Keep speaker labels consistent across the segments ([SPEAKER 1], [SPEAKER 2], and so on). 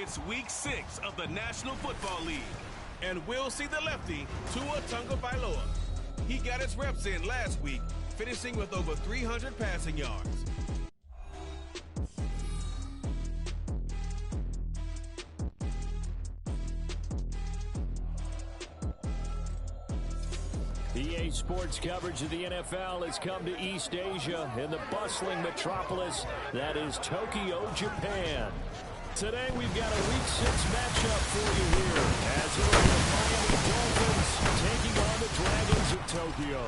[SPEAKER 1] It's Week 6 of the National Football League, and we'll see the lefty, Tua Tagovailoa. He got his reps in last week, finishing with over 300 passing yards.
[SPEAKER 2] EA Sports coverage of the NFL has come to East Asia in the bustling metropolis that is Tokyo, Japan. Today we've got a Week 6 matchup for you here as it is the Miami Dolphins taking on the Dragons of Tokyo.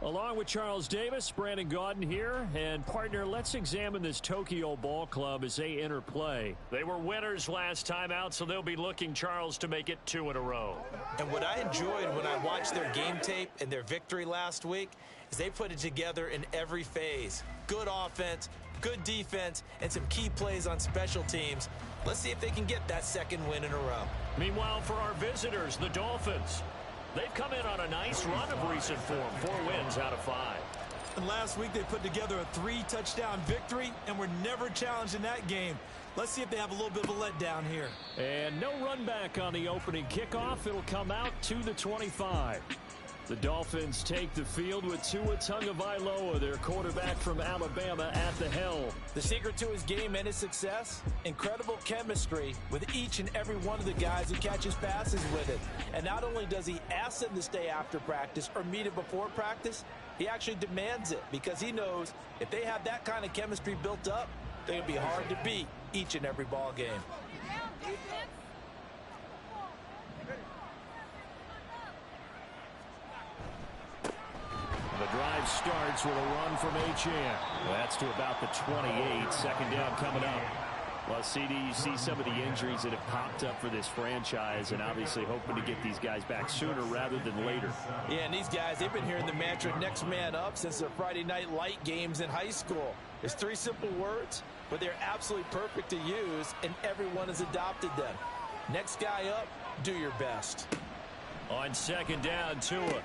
[SPEAKER 2] Along with Charles Davis, Brandon Gaudin here, and partner, let's examine this Tokyo ball club as they enter play. They were winners last time out, so they'll be looking, Charles, to make it 2 in a row.
[SPEAKER 3] And what I enjoyed when I watched their game tape and their victory last week is they put it together in every phase. Good offense, good defense, and some key plays on special teams. Let's see if they can get that second win in a row.
[SPEAKER 2] Meanwhile, for our visitors, the Dolphins, they've come in on a nice run of recent form, 4 wins out of 5.
[SPEAKER 4] And last week they put together a 3-touchdown victory and were never challenged in that game. Let's see if they have a little bit of a letdown here.
[SPEAKER 2] And no run back on the opening kickoff. It'll come out to the 25. The Dolphins take the field with Tua Tagovailoa, their quarterback from Alabama, at the helm.
[SPEAKER 3] The secret to his game and his success, incredible chemistry with each and every one of the guys who catches passes with it. And not only does he ask them to stay after practice or meet it before practice, he actually demands it because he knows if they have that kind of chemistry built up, they're going to be hard to beat each and every ball game.
[SPEAKER 2] The drive starts with a run from H.N. That's to about the 28. Second down coming up. Well, CD, you see some of the injuries that have popped up for this franchise and obviously hoping to get these guys back sooner rather than later.
[SPEAKER 3] Yeah, and these guys, they've been hearing the mantra next man up since their Friday night light games in high school. It's 3 simple words, but they're absolutely perfect to use, and everyone has adopted them. Next guy up, do your best.
[SPEAKER 2] On second down, Tua.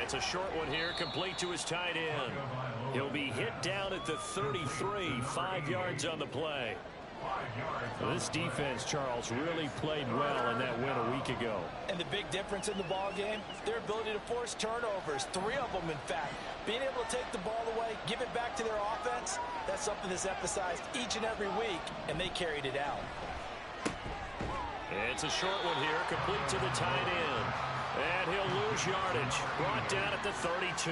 [SPEAKER 2] It's a short one here, complete to his tight end. He'll be hit down at the 33, 5 yards on the play. This defense, Charles, really played well in that win a week ago.
[SPEAKER 3] And the big difference in the ball game, their ability to force turnovers, 3 of them in fact. Being able to take the ball away, give it back to their offense, that's something that's emphasized each and every week, and they carried it out.
[SPEAKER 2] It's a short one here, complete to the tight end. And he'll lose yardage, brought down at the 32.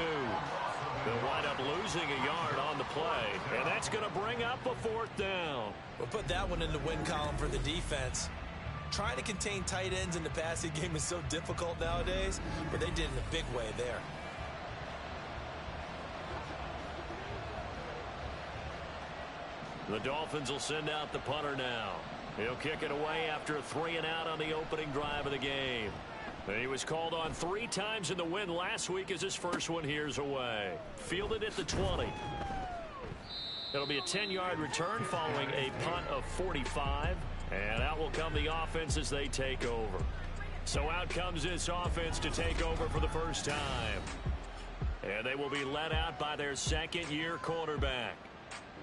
[SPEAKER 2] They'll wind up losing a yard on the play, and that's going to bring up a 4th down.
[SPEAKER 3] We'll put that one in the win column for the defense. Trying to contain tight ends in the passing game is so difficult nowadays, but they did it in a big way there.
[SPEAKER 2] The Dolphins will send out the punter now. He'll kick it away after a 3-and-out on the opening drive of the game. He was called on 3 times in the win last week as his first one here's away. Fielded at the 20. It'll be a 10-yard return following a punt of 45. And out will come the offense as they take over. So out comes this offense to take over for the first time. And they will be led out by their second-year quarterback.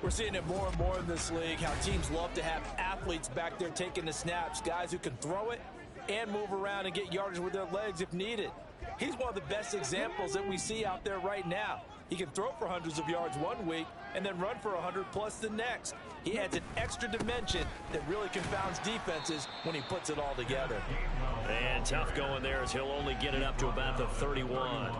[SPEAKER 3] We're seeing it more and more in this league, how teams love to have athletes back there taking the snaps, guys who can throw it and move around and get yardage with their legs if needed. He's one of the best examples that we see out there right now. He can throw for hundreds of yards one week and then run for 100+ the next. He adds an extra dimension that really confounds defenses when he puts it all together.
[SPEAKER 2] And tough going there as he'll only get it up to about the 31.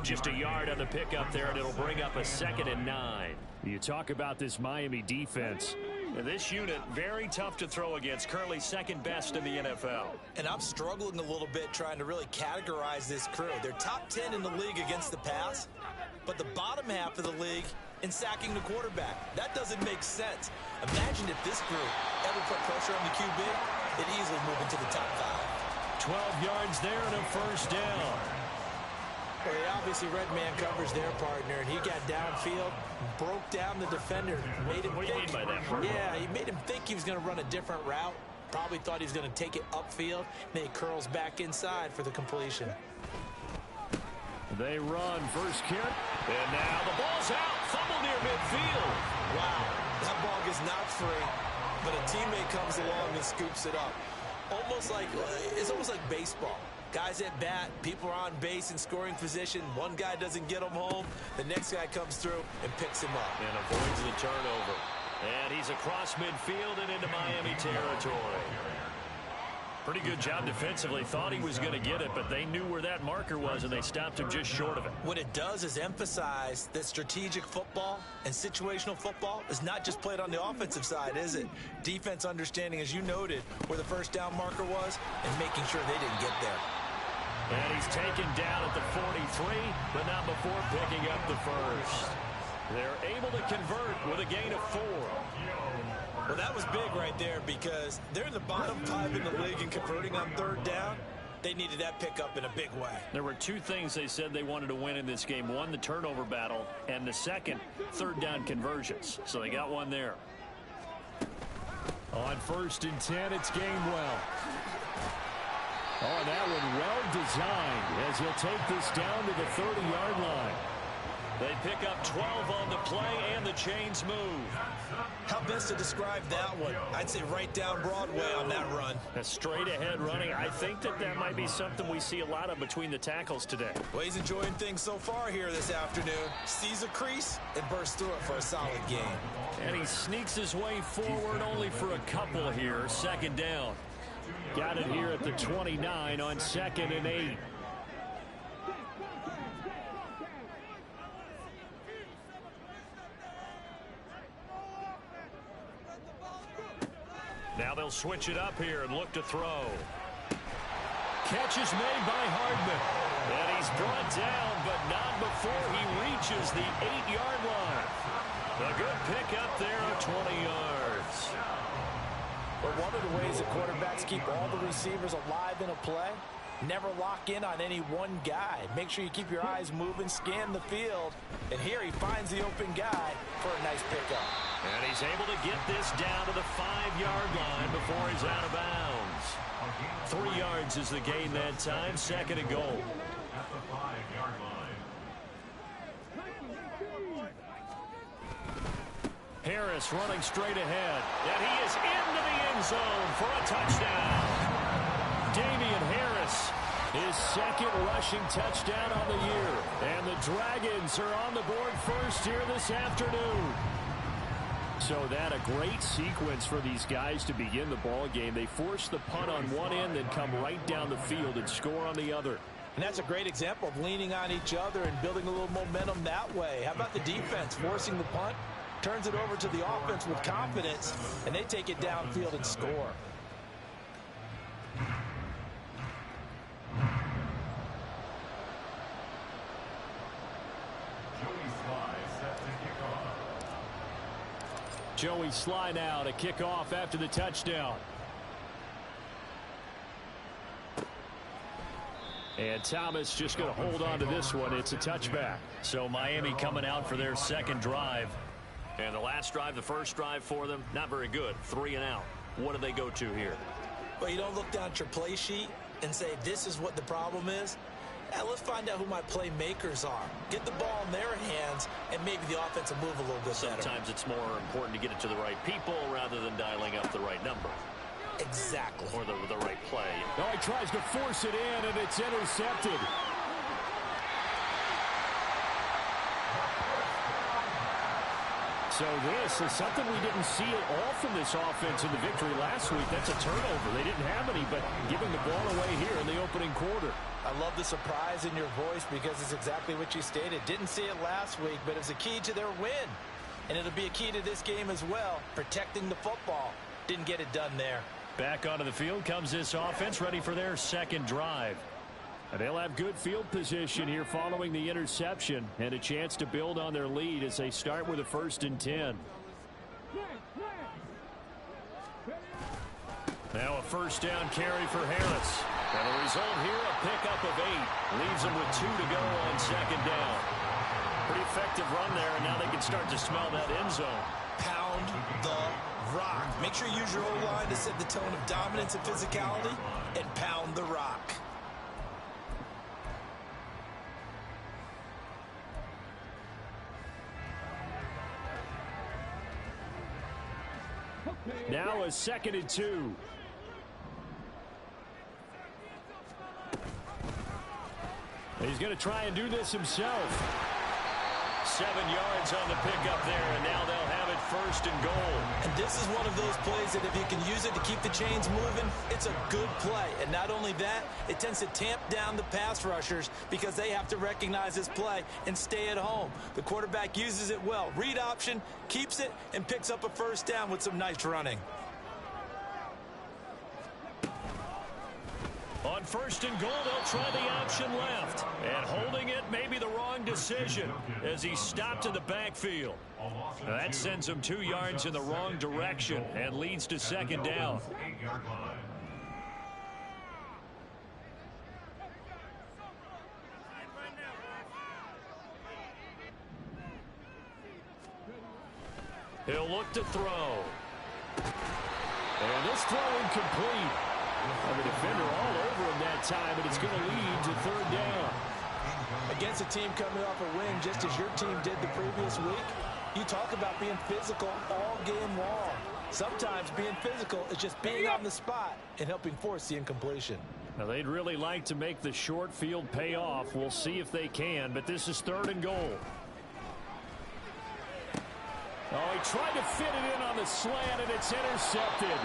[SPEAKER 2] Just a yard on the pickup there, and it'll bring up a 2nd and 9. You talk about this Miami defense. This unit, very tough to throw against, currently 2nd best in the NFL.
[SPEAKER 3] And I'm struggling a little bit trying to really categorize this crew. They're top 10 in the league against the pass, but the bottom half of the league in sacking the quarterback. That doesn't make sense. Imagine if this group ever put pressure on the QB, they'd easily move into the top 5.
[SPEAKER 2] 12 yards there and a 1st down.
[SPEAKER 3] Well, he obviously red man covers their partner, and he got downfield, broke down the defender, made him
[SPEAKER 2] what do you mean by that?
[SPEAKER 3] Yeah, he made him think he was going to run a different route. Probably thought he was going to take it upfield, and then he curls back inside for the completion.
[SPEAKER 2] They run, first kick, and now the ball's out, fumble near midfield.
[SPEAKER 3] Wow, that ball gets knocked free, but a teammate comes along and scoops it up. It's almost like baseball. Guys at bat, people are on base in scoring position. One guy doesn't get him home. The next guy comes through and picks him up.
[SPEAKER 2] And avoids the turnover. And he's across midfield and into Miami territory. Pretty good job defensively. Thought he was going to get it, but they knew where that marker was, and they stopped him just short of it.
[SPEAKER 3] What it does is emphasize that strategic football and situational football is not just played on the offensive side, is it? Defense understanding, as you noted, where the first down marker was and making sure they didn't get there.
[SPEAKER 2] And he's taken down at the 43, but not before picking up the first. They're able to convert with a gain of 4.
[SPEAKER 3] Well, that was big right there because they're in the bottom 5 in the league in converting on third down. They needed that pickup in a big way.
[SPEAKER 2] There were 2 things they said they wanted to win in this game. One, the turnover battle, and the second, third down conversions. So they got one there.
[SPEAKER 5] On 1st and 10, it's Gainwell. Oh, that one well designed as he'll take this down to the 30-yard line.
[SPEAKER 2] They pick up 12 on the play, and the chains move.
[SPEAKER 3] How best to describe that one? I'd say right down Broadway on that run.
[SPEAKER 2] A straight-ahead running. I think that might be something we see a lot of between the tackles today.
[SPEAKER 3] Well, he's enjoying things so far here this afternoon. Sees a crease and bursts through it for a solid gain.
[SPEAKER 2] And he sneaks his way forward only for a couple here. 2nd down.
[SPEAKER 5] Got it here at the 29 on 2nd and 8.
[SPEAKER 2] Now they'll switch it up here and look to throw. Catch is made by Hardman. And he's brought down, but not before he reaches the 8-yard line. A good pick up there of 20 yards.
[SPEAKER 3] But one of the ways that quarterbacks keep all the receivers alive in a play, never lock in on any one guy. Make sure you keep your eyes moving, scan the field. And here he finds the open guy for a nice pickup.
[SPEAKER 2] And he's able to get this down to the 5-yard line before he's out of bounds. 3 yards is the gain that time. 2nd and goal.
[SPEAKER 6] At the 5-yard line.
[SPEAKER 2] Harris running straight ahead. And he is into the end zone for a touchdown. Damian Harris, his 2nd rushing touchdown on the year. And the Dragons are on the board first here this afternoon.
[SPEAKER 5] So that a great sequence for these guys to begin the ball game. They force the punt on one end, then come right down the field and score on the other.
[SPEAKER 3] And that's a great example of leaning on each other and building a little momentum that way. How about the defense forcing the punt? Turns it over to the offense with confidence, and they take it downfield and score.
[SPEAKER 5] Joey Sly now to kick off after the touchdown. And Thomas just going to hold on to this one. It's a touchback.
[SPEAKER 2] So Miami coming out for their 2nd drive. And the last drive, the first drive for them, not very good. 3 and out. What do they go to here?
[SPEAKER 3] Well, you don't look down at your play sheet and say, this is what the problem is. Let's find out who my playmakers are. Get the ball in their hands, and maybe the offense will move a little bit better.
[SPEAKER 2] Sometimes it's more important to get it to the right people rather than dialing up the right number.
[SPEAKER 3] Exactly.
[SPEAKER 2] Or the right play.
[SPEAKER 5] Oh, he tries to force it in, and it's intercepted. So this is something we didn't see at all from this offense in the victory last week. That's a turnover. They didn't have any, but giving the ball away here in the opening quarter.
[SPEAKER 3] I love the surprise in your voice because it's exactly what you stated. Didn't see it last week, but it's a key to their win. And it'll be a key to this game as well, protecting the football. Didn't get it done there.
[SPEAKER 2] Back onto the field comes this offense, ready for their 2nd drive.
[SPEAKER 5] And they'll have good field position here following the interception and a chance to build on their lead as they start with a 1st and 10.
[SPEAKER 2] Now a 1st down carry for Harris. And the result here, a pickup of 8. Leaves them with 2 to go on 2nd down. Pretty effective run there, and now they can start to smell that end zone.
[SPEAKER 3] Pound the rock. Make sure you use your O-line to set the tone of dominance and physicality, and pound the rock.
[SPEAKER 5] Now a 2nd and 2. He's going to try and do this himself.
[SPEAKER 2] 7 yards on the pickup there, and now they'll have it 1st and goal.
[SPEAKER 3] And this is one of those plays that if you can use it to keep the chains moving, it's a good play. And not only that, it tends to tamp down the pass rushers because they have to recognize this play and stay at home. The quarterback uses it well. Read option, keeps it, and picks up a 1st down with some nice running.
[SPEAKER 2] On 1st and goal, they'll try the option left. And holding it may be the wrong decision as he stopped in the backfield. Now that sends him 2 yards in the wrong direction and leads to 2nd down.
[SPEAKER 6] 8-yard line.
[SPEAKER 2] He'll look to throw. And this throw incomplete. The defender all over him that time, and it's going to lead to 3rd down.
[SPEAKER 3] Against a team coming off a win, just as your team did the previous week, you talk about being physical all game long. Sometimes being physical is just being on the spot and helping force the incompletion.
[SPEAKER 5] Now they'd really like to make the short field pay off. We'll see if they can, but this is 3rd and goal. Oh, he tried to fit it in on the slant, and it's intercepted.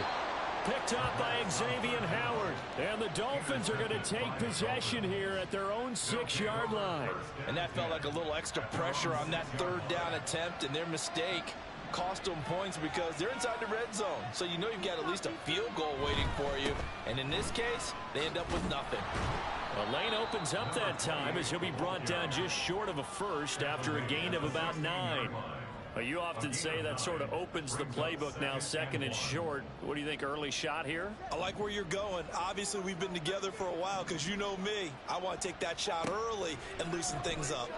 [SPEAKER 5] Picked up by Xavier Howard. And the Dolphins are going to take possession here at their own 6-yard line.
[SPEAKER 3] And that felt like a little extra pressure on that 3rd down attempt, and their mistake cost them points because they're inside the red zone. So you know you've got at least a field goal waiting for you. And in this case, they end up with nothing.
[SPEAKER 2] A lane opens up that time as he'll be brought down just short of a 1st after a gain of about 9. You often say that sort of opens the playbook now, 2nd and short. What do you think, early shot here?
[SPEAKER 4] I like where you're going. Obviously, we've been together for a while because you know me. I want to take that shot early and loosen things up.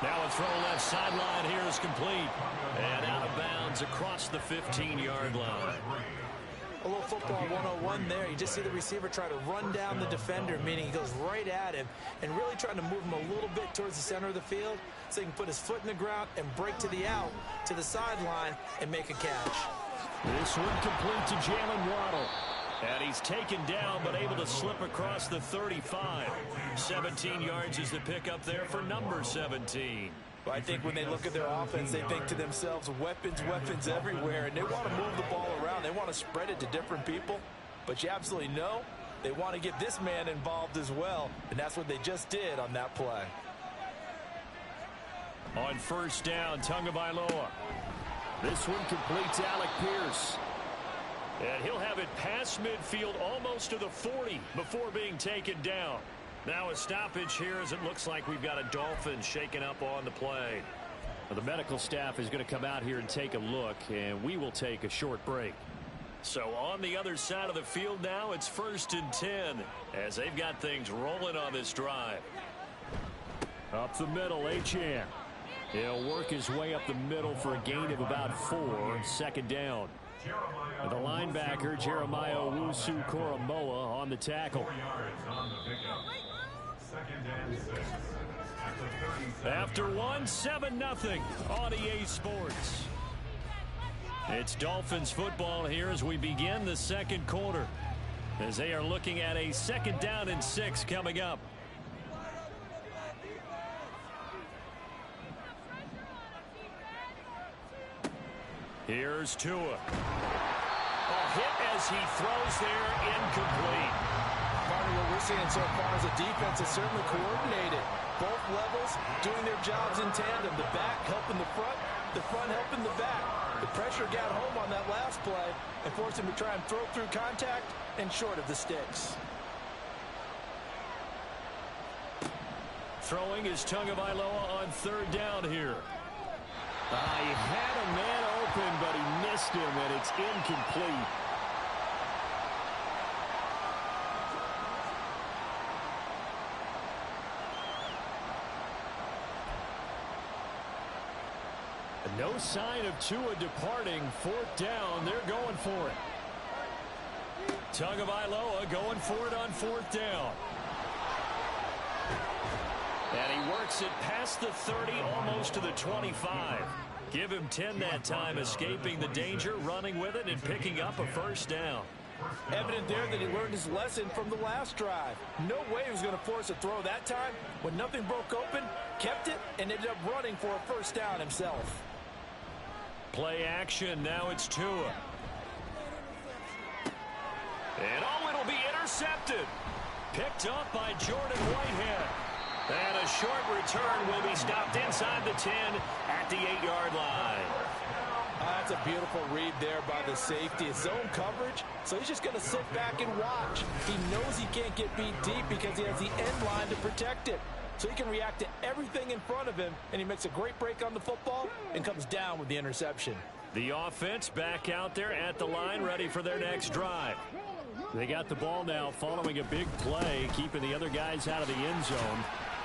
[SPEAKER 2] Now a throw left sideline here is complete. And out of bounds across the 15-yard line.
[SPEAKER 3] A little football 101 there. You just see the receiver try to run down the defender, meaning he goes right at him and really trying to move him a little bit towards the center of the field so he can put his foot in the ground and break to the out, to the sideline, and make a catch.
[SPEAKER 5] This one complete to Jalen Waddle. And he's taken down but able to slip across the 35.
[SPEAKER 2] 17 yards is the pickup there for number 17.
[SPEAKER 3] Well, I think when they look at their offense, they think to themselves, weapons, weapons everywhere, and they want to move the ball around. They want to spread it to different people. But you absolutely know they want to get this man involved as well, and that's what they just did on that play.
[SPEAKER 2] On 1st down, Tagovailoa.
[SPEAKER 5] This one complete to Alec Pierce.
[SPEAKER 2] And he'll have it past midfield almost to the 40 before being taken down. Now a stoppage here as it looks like we've got a Dolphins shaken up on the play.
[SPEAKER 5] Well, the medical staff is going to come out here and take a look, and we will take a short break.
[SPEAKER 2] So on the other side of the field now, it's 1st and 10 as they've got things rolling on this drive.
[SPEAKER 5] Up the middle, Achane. He'll work his way up the middle for a gain of about 4, 2nd down. The linebacker, Jeremiah Owusu-Koramoah, on the tackle.
[SPEAKER 6] 4 yards on the pickup. 2nd and 6.
[SPEAKER 2] After 1, 7-0 on EA Sports. It's Dolphins football here as we begin the 2nd quarter, as they are looking at a 2nd down and 6 coming up. Here's Tua. A hit as he throws there, incomplete.
[SPEAKER 3] Partner, what we're seeing so far is a defense is certainly coordinated. Both levels doing their jobs in tandem. The back helping the front helping the back. The pressure got home on that last play and forced him to try and throw through contact and short of the sticks.
[SPEAKER 2] Throwing is Tagovailoa on 3rd down here.
[SPEAKER 5] He had a man open, but he missed him, and it's incomplete. No sign of Tua departing. 4th down, they're going for it.
[SPEAKER 2] Tagovailoa going for it on 4th down. And he works it past the 30, almost to the 25. Give him 10 that time, escaping the danger, running with it, and picking up a first down.
[SPEAKER 3] Evident there that he learned his lesson from the last drive. No way he was going to force a throw that time. When nothing broke open, kept it, and ended up running for a first down himself.
[SPEAKER 2] Play action. Now it's Tua. And it'll be intercepted. Picked up by Jordan Whitehead. And a short return will be stopped inside the 10 at the 8-yard line.
[SPEAKER 3] That's a beautiful read there by the safety. It's zone coverage, so he's just going to sit back and watch. He knows he can't get beat deep because he has the end line to protect it. So he can react to everything in front of him, and he makes a great break on the football and comes down with the interception.
[SPEAKER 2] The offense back out there at the line, ready for their next drive.
[SPEAKER 5] They got the ball now following a big play, keeping the other guys out of the end zone.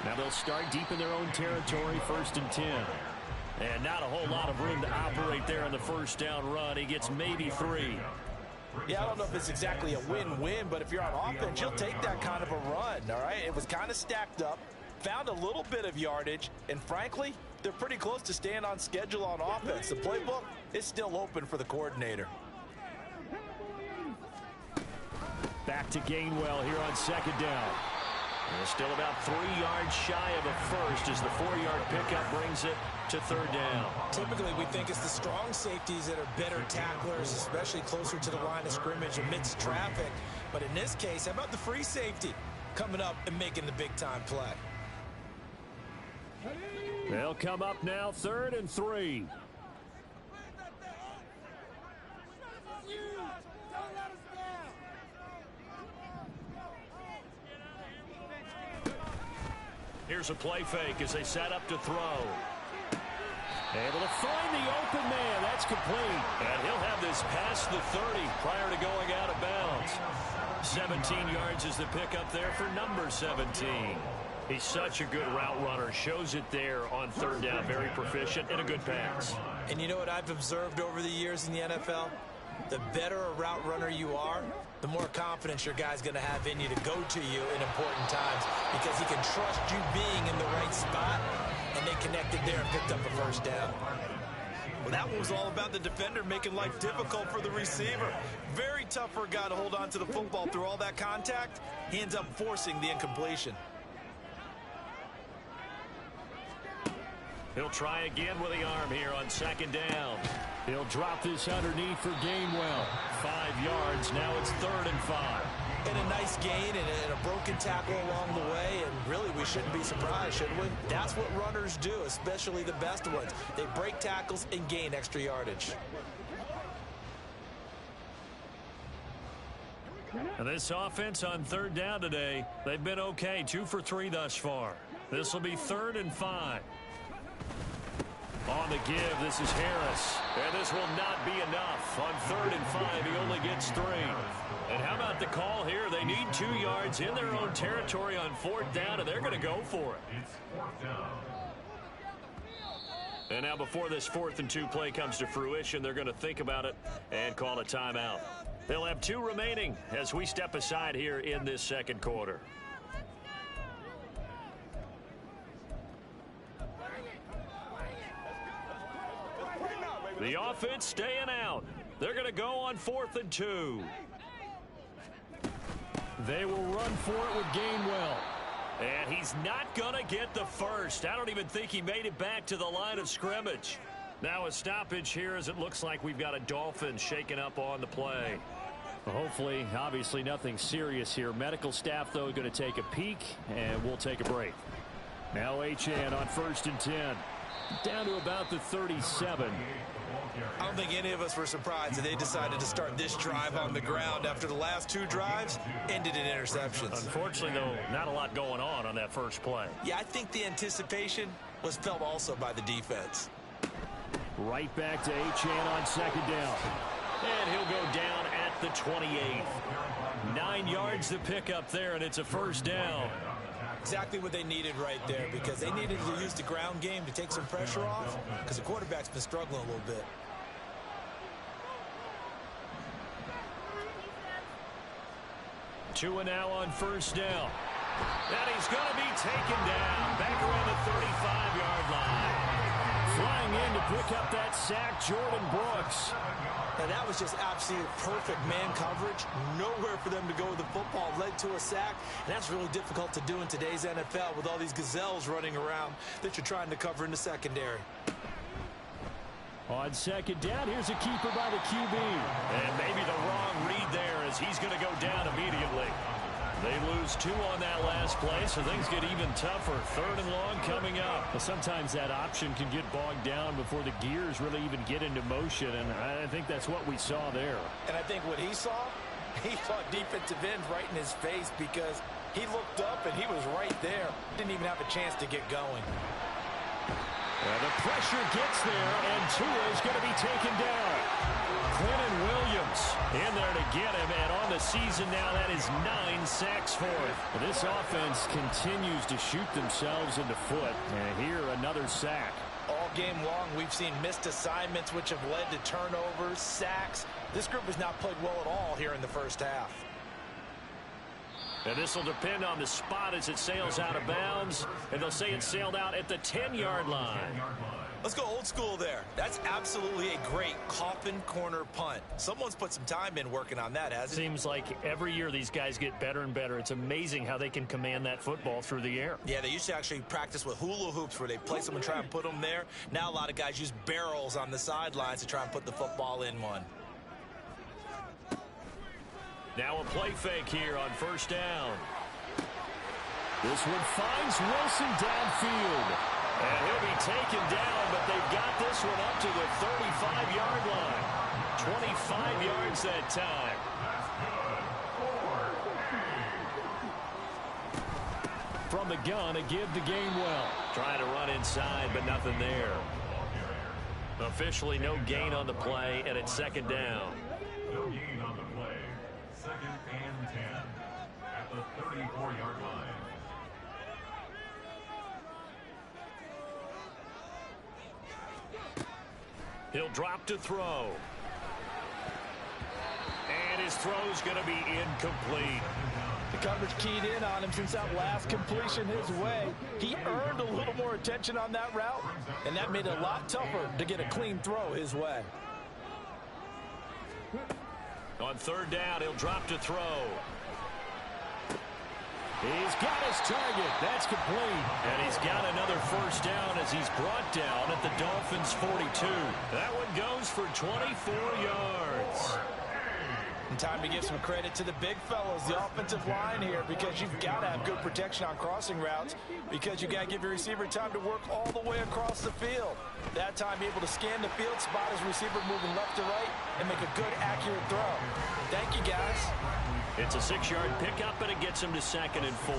[SPEAKER 5] Now they'll start deep in their own territory, 1st and 10.
[SPEAKER 2] And not a whole lot of room to operate there on the first down run. He gets maybe 3.
[SPEAKER 3] Yeah, I don't know if it's exactly a win-win, but if you're on offense, you'll take that kind of a run, all right? It was kind of stacked up, found a little bit of yardage, and frankly, they're pretty close to staying on schedule on offense. The playbook is still open for the coordinator.
[SPEAKER 5] Back to Gainwell here on 2nd down.
[SPEAKER 2] And still about 3 yards shy of a first as the 4-yard pickup brings it to 3rd down.
[SPEAKER 4] Typically, we think it's the strong safeties that are better tacklers, especially closer to the line of scrimmage amidst traffic. But in this case, how about the free safety coming up and making the big-time play?
[SPEAKER 5] They'll come up now, 3rd and 3.
[SPEAKER 2] Here's a play fake as they set up to throw.
[SPEAKER 5] Able to find the open man. That's complete.
[SPEAKER 2] And he'll have this past the 30 prior to going out of bounds. 17 yards is the pickup there for number 17. He's such a good route runner. Shows it there on 3rd down. Very proficient and a good pass.
[SPEAKER 4] And you know what I've observed over the years in the NFL? The better a route runner you are, the more confidence your guy's going to have in you to go to you in important times because he can trust you being in the right spot, and they connected there and picked up a first down.
[SPEAKER 3] Well, that one was all about the defender making life difficult for the receiver. Very tough for a guy to hold on to the football through all that contact. He ends up forcing the incompletion.
[SPEAKER 2] He'll try again with the arm here on 2nd down.
[SPEAKER 5] He'll drop this underneath for Gainwell.
[SPEAKER 2] 5 yards. Now it's 3rd and 5.
[SPEAKER 3] And a nice gain and a broken tackle along the way, and really we shouldn't be surprised, should we? That's what runners do, especially the best ones. They break tackles and gain extra yardage.
[SPEAKER 2] And this offense on 3rd down today, they've been okay. 2 for 3 thus far. This will be 3rd and 5. On the give, this is Harris. And this will not be enough. On 3rd and 5, he only gets 3. And how about the call here? They need 2 yards in their own territory on 4th down, and they're going to go for it. And now before this 4th and 2 play comes to fruition, they're going to think about it and call a timeout. They'll have 2 remaining as we step aside here in this 2nd quarter. The offense staying out. They're going to go on 4th and 2.
[SPEAKER 5] They will run for it with Gainwell.
[SPEAKER 2] And he's not going to get the first. I don't even think he made it back to the line of scrimmage. Now a stoppage here as it looks like we've got a Dolphin shaking up on the play.
[SPEAKER 5] Well, hopefully, obviously nothing serious here. Medical staff, though, going to take a peek, and we'll take a break. Now HN on 1st and 10. Down to about the 37.
[SPEAKER 3] I don't think any of us were surprised that they decided to start this drive on the ground after the last 2 drives ended in interceptions.
[SPEAKER 2] Unfortunately, though, not a lot going on that first play.
[SPEAKER 3] Yeah, I think the anticipation was felt also by the defense.
[SPEAKER 5] Right back to HN on 2nd down.
[SPEAKER 2] And he'll go down at the 28. 9 yards to pick up there, and it's a first down.
[SPEAKER 4] Exactly what they needed right there, because they needed to use the ground game to take some pressure off, because the quarterback's been struggling a little bit.
[SPEAKER 2] Tua now on 1st down. And he's going to be taken down back around the 35-yard line.
[SPEAKER 5] Flying in to pick up that sack, Jordan Brooks.
[SPEAKER 3] And that was just absolute perfect man coverage. Nowhere for them to go with the football. Led to a sack. And that's really difficult to do in today's NFL with all these gazelles running around that you're trying to cover in the secondary.
[SPEAKER 5] On second down, here's a keeper by the QB.
[SPEAKER 2] And maybe the wrong read there as he's going to go down immediately. They lose 2 on that last play, so things get even tougher. 3rd and long coming up.
[SPEAKER 5] Well, sometimes that option can get bogged down before the gears really even get into motion, and I think that's what we saw there.
[SPEAKER 3] And I think what he saw defensive end right in his face because he looked up and he was right there. Didn't even have a chance to get going.
[SPEAKER 5] The pressure gets there, and Tua is going to be taken down.
[SPEAKER 2] Quentin Williams in there to get him, and on the season now, that is 9 sacks for him.
[SPEAKER 5] This offense continues to shoot themselves in the foot, and here another sack.
[SPEAKER 3] All game long, we've seen missed assignments, which have led to turnovers, sacks. This group has not played well at all here in the first half.
[SPEAKER 2] And this will depend on the spot as it sails out of bounds, and they'll say it sailed out at the 10-yard line.
[SPEAKER 3] Let's go old school there. That's absolutely a great coffin corner punt. Someone's put some time in working on that, hasn't it?
[SPEAKER 2] Seems like every year these guys get better and better. It's amazing how they can command that football through the air.
[SPEAKER 3] Yeah, they used to actually practice with hula hoops where they place them and try and put them there. Now a lot of guys use barrels on the sidelines to try and put the football in one.
[SPEAKER 2] Now a play fake here on 1st down.
[SPEAKER 5] This one finds Wilson downfield.
[SPEAKER 2] And he'll be taken down, but they've got this one up to the 35-yard line. 25 yards that time.
[SPEAKER 5] From the gun, a give to Gainwell.
[SPEAKER 2] Trying to run inside, but nothing there. Officially no gain on the play, and it's 2nd down.
[SPEAKER 6] No gain on the play. 2nd and 10 at the 34-yard line.
[SPEAKER 2] He'll drop to throw. And his throw's going to be incomplete.
[SPEAKER 3] The coverage keyed in on him since that last completion his way. He earned a little more attention on that route, and that made it a lot tougher to get a clean throw his way.
[SPEAKER 2] On 3rd down, he'll drop to throw.
[SPEAKER 5] He's got his target. That's complete.
[SPEAKER 2] And he's got another 1st down as he's brought down at the Dolphins' 42. That one goes for 24 yards.
[SPEAKER 3] And time to give some credit to the big fellas, the offensive line here, because you've got to have good protection on crossing routes because you got to give your receiver time to work all the way across the field. That time, able to scan the field, spot his receiver moving left to right, and make a good, accurate throw. Thank you, guys.
[SPEAKER 2] It's a 6-yard pickup, and it gets him to 2nd and 4.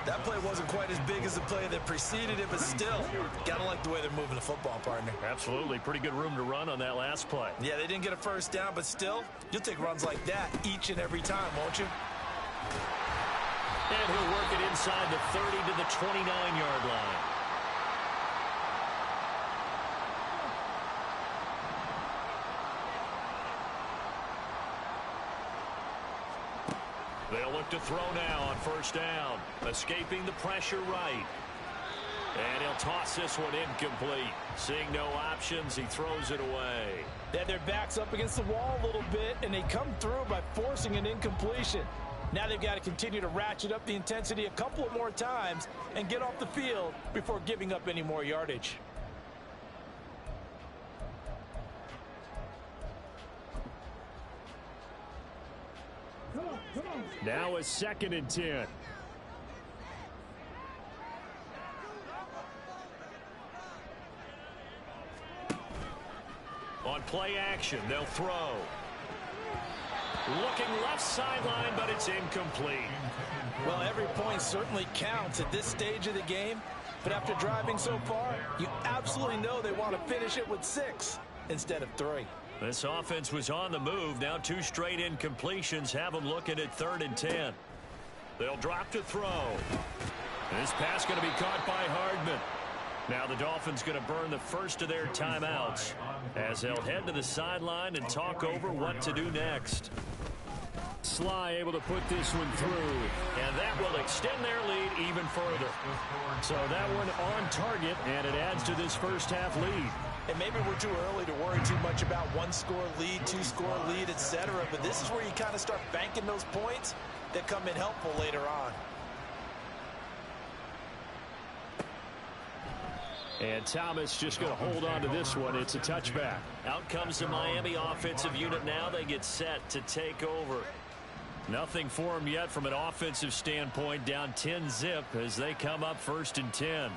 [SPEAKER 3] That play wasn't quite as big as the play that preceded it, but still, gotta like the way they're moving the football, partner.
[SPEAKER 2] Absolutely. Pretty good room to run on that last play.
[SPEAKER 3] Yeah, they didn't get a 1st down, but still, you'll take runs like that each and every time, won't you?
[SPEAKER 2] And he'll work it inside the 30 to the 29-yard line. They'll look to throw now on 1st down. Escaping the pressure right. And he'll toss this one incomplete. Seeing no options, he throws it away.
[SPEAKER 3] They had their backs up against the wall a little bit, and they come through by forcing an incompletion. Now they've got to continue to ratchet up the intensity a couple of more times and get off the field before giving up any more yardage.
[SPEAKER 5] Now a 2nd and 10.
[SPEAKER 2] On play action, they'll throw. Looking left sideline, but it's incomplete.
[SPEAKER 3] Well, every point certainly counts at this stage of the game, but after driving so far, you absolutely know they want to finish it with 6 instead of 3.
[SPEAKER 2] This offense was on the move. Now 2 straight incompletions have them looking at 3rd and 10. They'll drop to throw. And this pass going to be caught by Hardman. Now the Dolphins going to burn the first of their timeouts as they'll head to the sideline and talk over what to do next.
[SPEAKER 5] Sly able to put this one through.
[SPEAKER 2] And that will extend their lead even further.
[SPEAKER 5] So that one on target, and it adds to this first half lead.
[SPEAKER 3] And maybe we're too early to worry too much about one-score lead, two-score lead, etc. But this is where you kind of start banking those points that come in helpful later on.
[SPEAKER 5] And Thomas just going to hold on to this one. It's a touchback.
[SPEAKER 2] Out comes the Miami offensive unit now. They get set to take over.
[SPEAKER 5] Nothing for them yet from an offensive standpoint. Down 10-zip as they come up 1st and 10.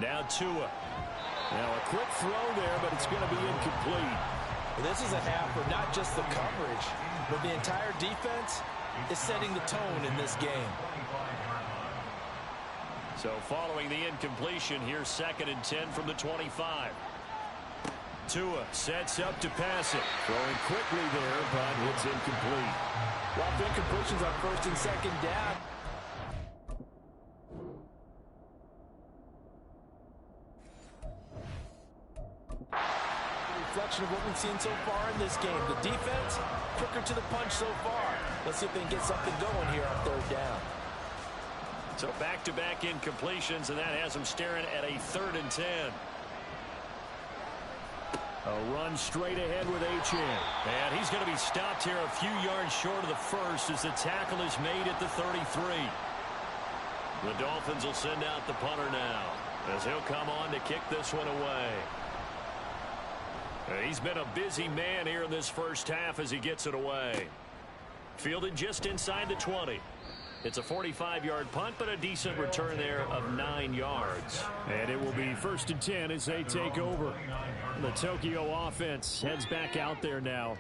[SPEAKER 5] Now Tua. Now a quick throw there, but it's going to be incomplete.
[SPEAKER 3] Well, this is a half where not just the coverage, but the entire defense is setting the tone in this game.
[SPEAKER 2] So following the incompletion, here's 2nd and 10 from the 25.
[SPEAKER 5] Tua sets up to pass it. Throwing quickly there, but it's incomplete.
[SPEAKER 3] Well, the incompletions on 1st and 2nd down. Reflection of what we've seen so far in this game. The defense, quicker to the punch so far. Let's see if they can get something going here on 3rd down.
[SPEAKER 2] So back-to-back incompletions, and that has them staring at a 3rd and 10.
[SPEAKER 5] A run straight ahead with Achane.
[SPEAKER 2] And he's going to be stopped here a few yards short of the first as the tackle is made at the 33. The Dolphins will send out the punter now as he'll come on to kick this one away. And he's been a busy man here in this first half as he gets it away. Fielded just inside the 20. It's a 45-yard punt, but a decent return there of 9 yards.
[SPEAKER 5] And it will be 1st and 10 as they take over. The Tokyo offense heads back out there now.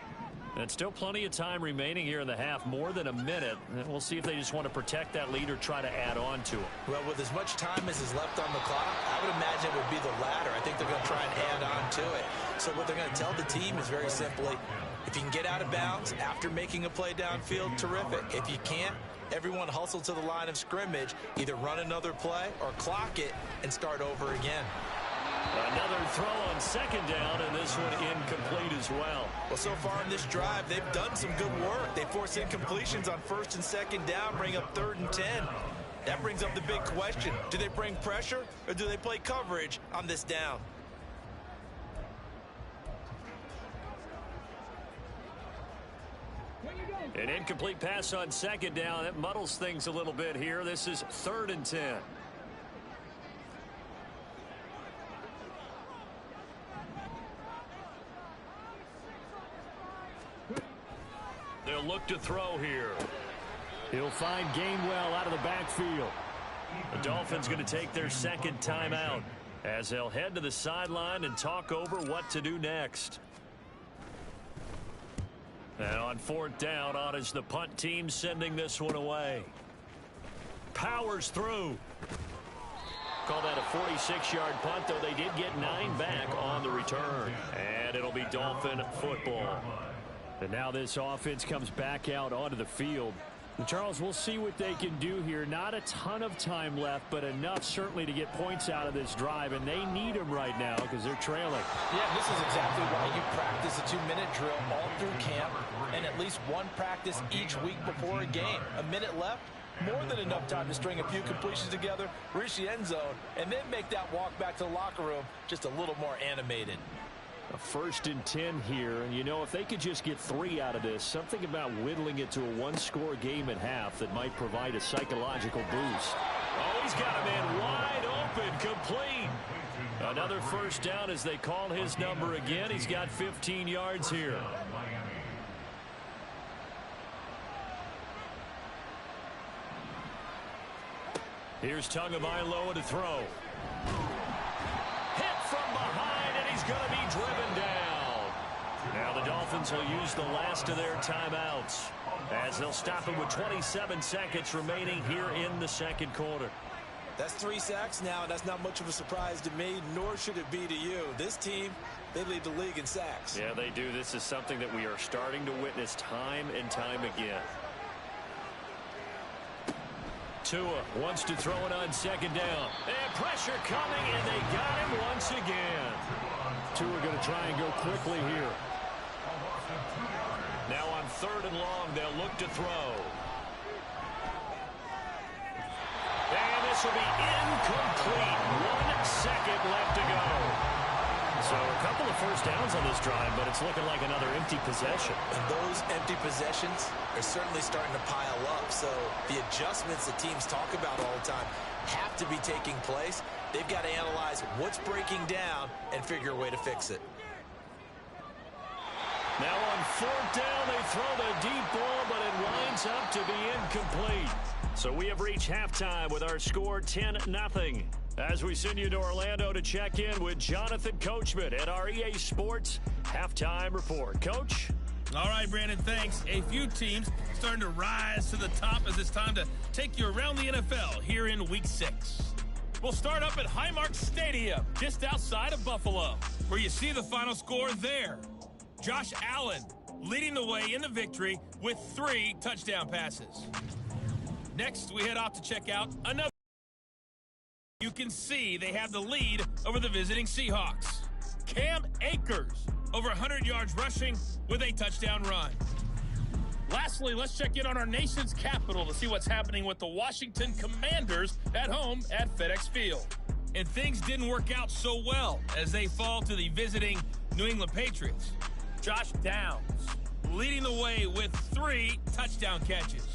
[SPEAKER 2] And still plenty of time remaining here in the half, more than a minute. And we'll see if they just want to protect that lead or try to add on to it.
[SPEAKER 3] Well, with as much time as is left on the clock, I would imagine it would be the latter. I think they're going to try and add on to it. So what they're going to tell the team is very simply, if you can get out of bounds after making a play downfield, terrific. If you can't, everyone hustle to the line of scrimmage, either run another play or clock it and start over again.
[SPEAKER 2] Another throw on 2nd down, and this one incomplete as well.
[SPEAKER 3] Well, so far in this drive, they've done some good work. They force incompletions on 1st and 2nd down, bring up 3rd and 10. That brings up the big question. Do they bring pressure or do they play coverage on this down?
[SPEAKER 2] An incomplete pass on 2nd down. It muddles things a little bit here. This is 3rd and 10. They'll look to throw here.
[SPEAKER 5] He'll find Gainwell out of the backfield.
[SPEAKER 2] The Dolphins going to take their 2nd timeout as they'll head to the sideline and talk over what to do next. And on 4th down, on is the punt team sending this one away. Powers through. Call that a 46-yard punt, though they did get 9 back on the return. And it'll be Dolphin football.
[SPEAKER 5] And now this offense comes back out onto the field. And Charles, we'll see what they can do here. Not a ton of time left, but enough certainly to get points out of this drive. And they need them right now because they're trailing.
[SPEAKER 3] Yeah, this is exactly why you practice a 2-minute drill all through camp and at least one practice each week before a game. A minute left, more than enough time to string a few completions together, reach the end zone, and then make that walk back to the locker room just a little more animated.
[SPEAKER 5] A 1st and 10 here, and you know, if they could just get 3 out of this, something about whittling it to a 1-score game at half that might provide a psychological boost.
[SPEAKER 2] Oh, he's got a man wide open, complete. Another 1st down as they call his number again. He's got 15 yards here. Here's Tagovailoa to throw. Hit from behind, and he's going to be driven down. Now the Dolphins will use the last of their timeouts as they'll stop him with 27 seconds remaining here in the 2nd quarter.
[SPEAKER 3] That's 3 sacks now, and that's not much of a surprise to me, nor should it be to you. This team, they lead the league in sacks.
[SPEAKER 2] Yeah, they do. This is something that we are starting to witness time and time again. Tua wants to throw it on 2nd down. And pressure coming, and they got him once again.
[SPEAKER 5] Tua going to try and go quickly here.
[SPEAKER 2] Now on 3rd and long. They'll look to throw. And this will be incomplete. 1 second left to go. So a couple of first downs on this drive, but it's looking like another empty possession.
[SPEAKER 4] And those empty possessions are certainly starting to pile up. So the adjustments that teams talk about all the time have to be taking place. They've got to analyze what's breaking down and figure a way to fix it.
[SPEAKER 2] Now on 4th down, they throw the deep ball, but it winds up to be incomplete. So we have reached halftime with our score 10-0. As we send you to Orlando to check in with Jonathan Coachman at our EA Sports Halftime Report. Coach?
[SPEAKER 1] All right, Brandon, thanks. A few teams starting to rise to the top as it's time to take you around the NFL here in Week 6. We'll start up at Highmark Stadium, just outside of Buffalo, where you see the final score there. Josh Allen leading the way in the victory with 3 touchdown passes. Next, we head off to check out another. You can see they have the lead over the visiting Seahawks. Cam Akers, over 100 yards rushing with a touchdown run. Lastly, let's check in on our nation's capital to see what's happening with the Washington Commanders at home at FedEx Field. And things didn't work out so well as they fall to the visiting New England Patriots. Josh Downs leading the way with 3 touchdown catches.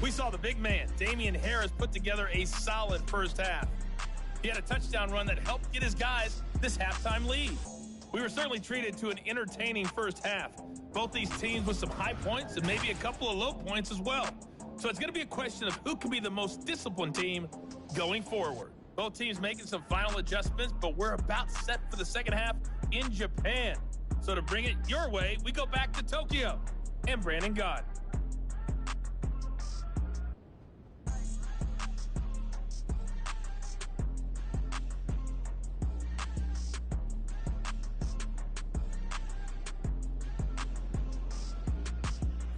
[SPEAKER 1] We saw the big man, Damian Harris, put together a solid first half. He had a touchdown run that helped get his guys this halftime lead. We were certainly treated to an entertaining first half. Both these teams with some high points and maybe a couple of low points as well. So it's going to be a question of who can be the most disciplined team going forward. Both teams making some final adjustments, but we're about set for the second half in Japan. So to bring it your way, we go back to Tokyo and Brandon Gott.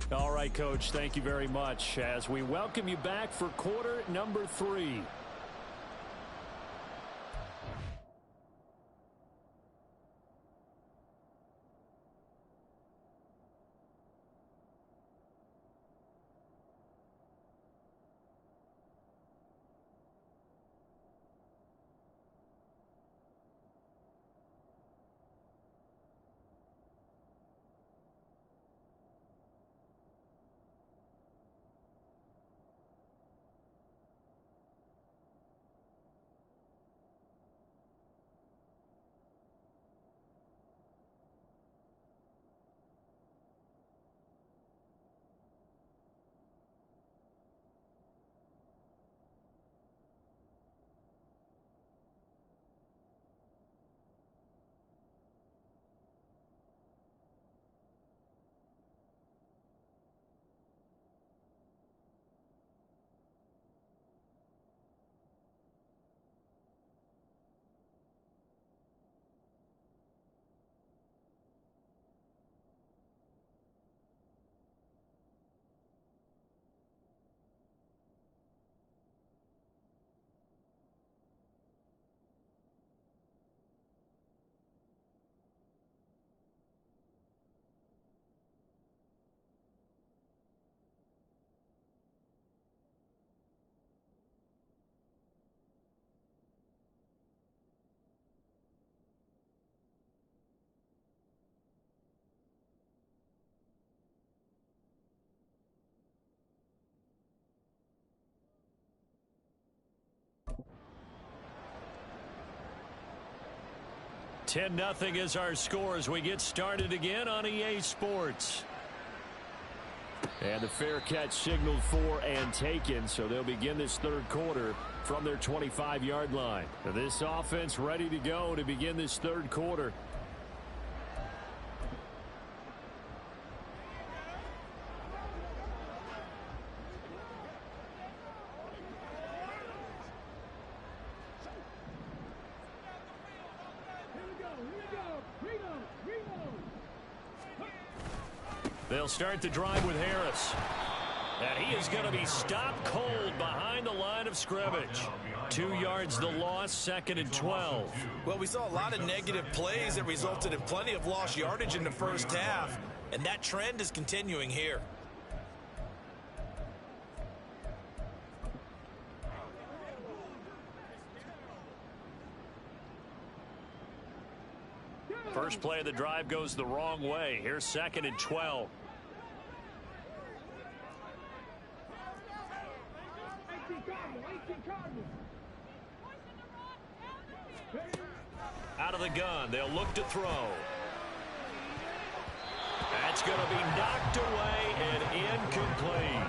[SPEAKER 5] All right, Coach, thank you very much as we welcome you back for quarter number 3. $10-0 is our score as we get started again on EA Sports. And the fair catch signaled for and taken, so they'll begin this third quarter from their 25-yard line. This offense ready to go to begin this third quarter. They'll start the drive with Harris.
[SPEAKER 2] And he is going to be stopped cold behind the line of scrimmage. 2 yards the loss, 2nd and 12.
[SPEAKER 3] Well, we saw a lot of negative plays that resulted in plenty of lost yardage in the first half, and that trend is continuing here.
[SPEAKER 2] First play of the drive goes the wrong way. Here's 2nd and 12. Out of the gun, they'll look to throw. That's going to be knocked away and incomplete.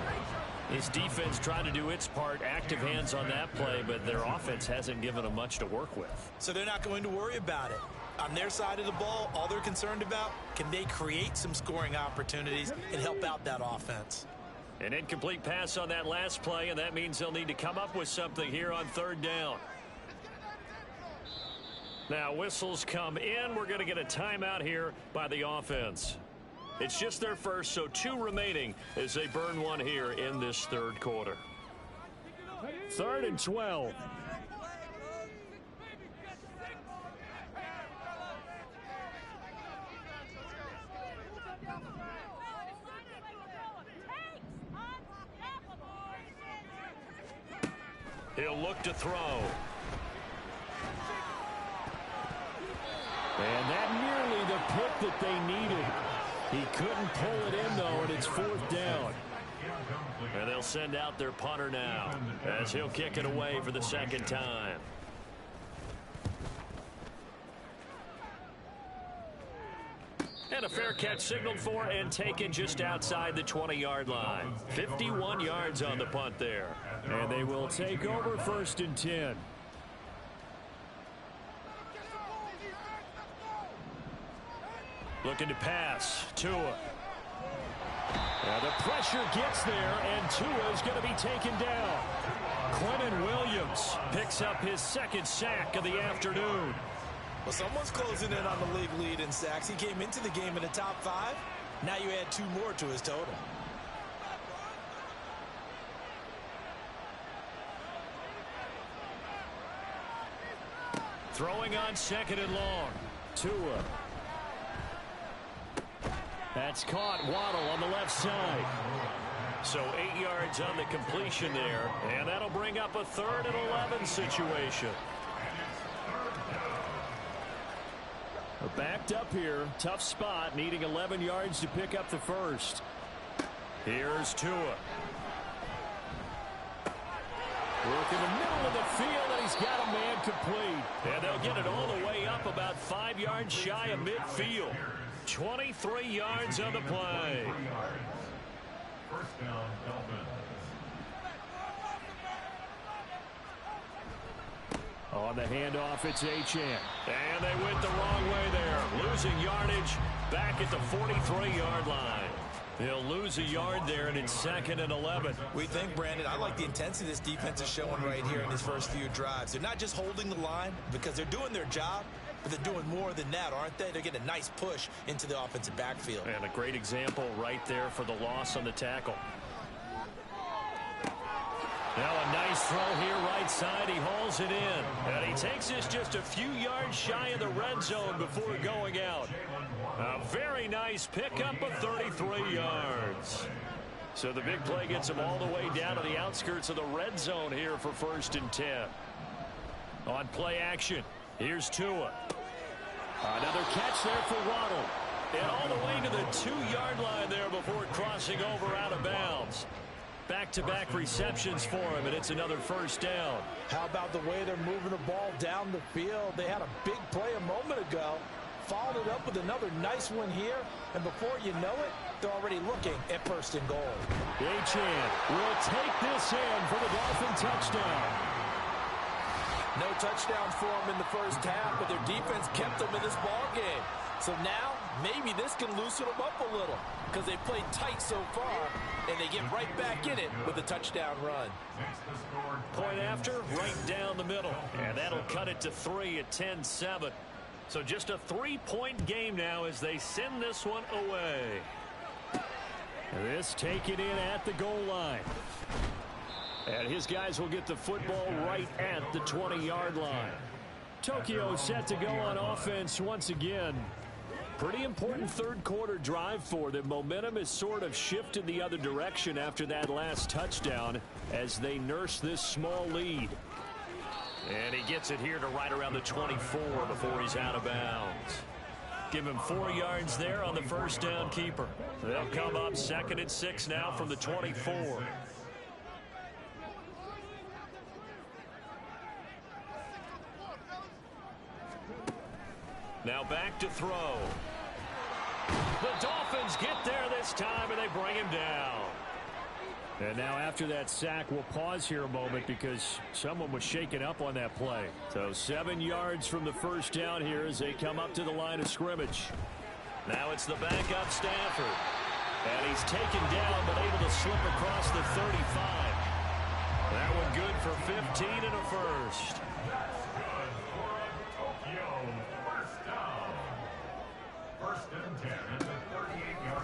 [SPEAKER 2] His defense trying to do its part, active hands on that play, but their offense hasn't given them much to work with.
[SPEAKER 3] So they're not going to worry about it. On their side of the ball, all they're concerned about, can they create some scoring opportunities and help out that offense?
[SPEAKER 2] An incomplete pass on that last play, and that means they'll need to come up with something here on 3rd down. Now whistles come in. We're going to get a timeout here by the offense. It's just their first, so 2 remaining as they burn one here in this 3rd quarter.
[SPEAKER 5] 3rd and 12.
[SPEAKER 2] He'll look to throw.
[SPEAKER 5] And that nearly the pick that they needed. He couldn't pull it in, though, and it's 4th down.
[SPEAKER 2] And they'll send out their punter now as he'll kick it away for the 2nd time. And a fair catch signaled for and taken just outside the 20-yard line. 51 yards on the punt there.
[SPEAKER 5] And they will take over 1st and 10.
[SPEAKER 2] Looking to pass. Tua.
[SPEAKER 5] Now the pressure gets there, and Tua is going to be taken down. Quentin Williams picks up his 2nd sack of the afternoon.
[SPEAKER 3] Well, someone's closing in on the league lead in sacks. He came into the game in the top 5. Now you add 2 more to his total.
[SPEAKER 2] Throwing on 2nd and long.
[SPEAKER 5] Tua. That's caught. Waddle on the left side.
[SPEAKER 2] So 8 yards on the completion there, and that'll bring up a 3rd and 11 situation.
[SPEAKER 5] We're backed up here. Tough spot, needing 11 yards to pick up the first.
[SPEAKER 2] Here's Tua.
[SPEAKER 5] Work in the middle of the field, and he's got a man complete.
[SPEAKER 2] And they'll get it all the way up about 5 yards shy of midfield. 23 yards on the play.
[SPEAKER 6] First down, Dolphins.
[SPEAKER 5] On the handoff, it's Achane.
[SPEAKER 2] And they went the wrong way there. Losing yardage back at the 43-yard line. They'll lose a yard there, and it's 2nd and 11.
[SPEAKER 3] We think, Brandon, I like the intensity this defense is showing right here in these first few drives. They're not just holding the line because they're doing their job, but they're doing more than that, aren't they? They're getting a nice push into the offensive backfield.
[SPEAKER 2] And a great example right there for the loss on the tackle. Now a nice throw here right side. He hauls it in. And he takes this just a few yards shy of the red zone before going out. A very nice pickup of 33 yards. So the big play gets him all the way down to the outskirts of the red zone here for 1st and 10. On play action, here's Tua.
[SPEAKER 5] Another catch there for Waddle.
[SPEAKER 2] And all the way to the 2-yard line there before crossing over out of bounds. Back-to-back receptions for him, and it's another 1st down.
[SPEAKER 3] How about the way they're moving the ball down the field? They had a big play a moment ago. Followed it up with another nice one here, and before you know it, they're already looking at 1st and goal.
[SPEAKER 5] Achane will take this in for the Dolphin touchdown.
[SPEAKER 3] No touchdowns for them in the first half, but their defense kept them in this ball game. So now, maybe this can loosen them up a little because they played tight so far, and they get right back in it with a touchdown run.
[SPEAKER 2] Point after, right down the middle. And that'll cut it to 3 at 10-7. So just a 3-point game now as they send this one away.
[SPEAKER 5] This taken in at the goal line. And his guys will get the football right at the 20-yard line. Tokyo set to go on offense once again. Pretty important third quarter drive for them. Momentum has sort of shifted the other direction after that last touchdown as they nurse this small lead.
[SPEAKER 2] And he gets it here to right around the 24 before he's out of bounds. Give him 4 yards there on the first down keeper. They'll come up 2nd and 6 now from the 24. Now back to throw. The Dolphins get there this time, and they bring him down.
[SPEAKER 5] And now after that sack, we'll pause here a moment because someone was shaken up on that play. So 7 yards from the first down here as they come up to the line of scrimmage.
[SPEAKER 2] Now it's the backup Stafford. And he's taken down but able to slip across the 35. That one good for 15 and a first.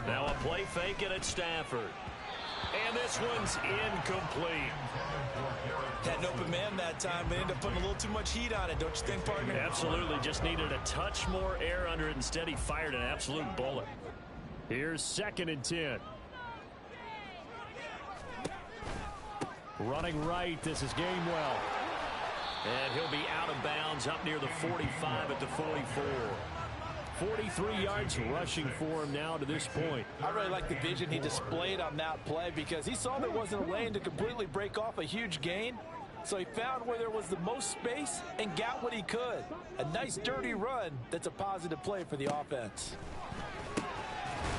[SPEAKER 2] Now a play fake it at Stafford. And this one's incomplete.
[SPEAKER 3] Had an open man that time, but ended up putting a little too much heat on it, don't you think, partner?
[SPEAKER 2] Absolutely. Just needed a touch more air under it. Instead, he fired an absolute bullet.
[SPEAKER 5] Here's 2nd and 10. Running right. This is Gainwell.
[SPEAKER 2] And he'll be out of bounds up near the 45 at the 44.
[SPEAKER 5] 43 yards rushing for him now to this point.
[SPEAKER 3] I really like the vision he displayed on that play because he saw there wasn't a lane to completely break off a huge gain. So he found where there was the most space and got what he could. A nice dirty run that's a positive play for the offense.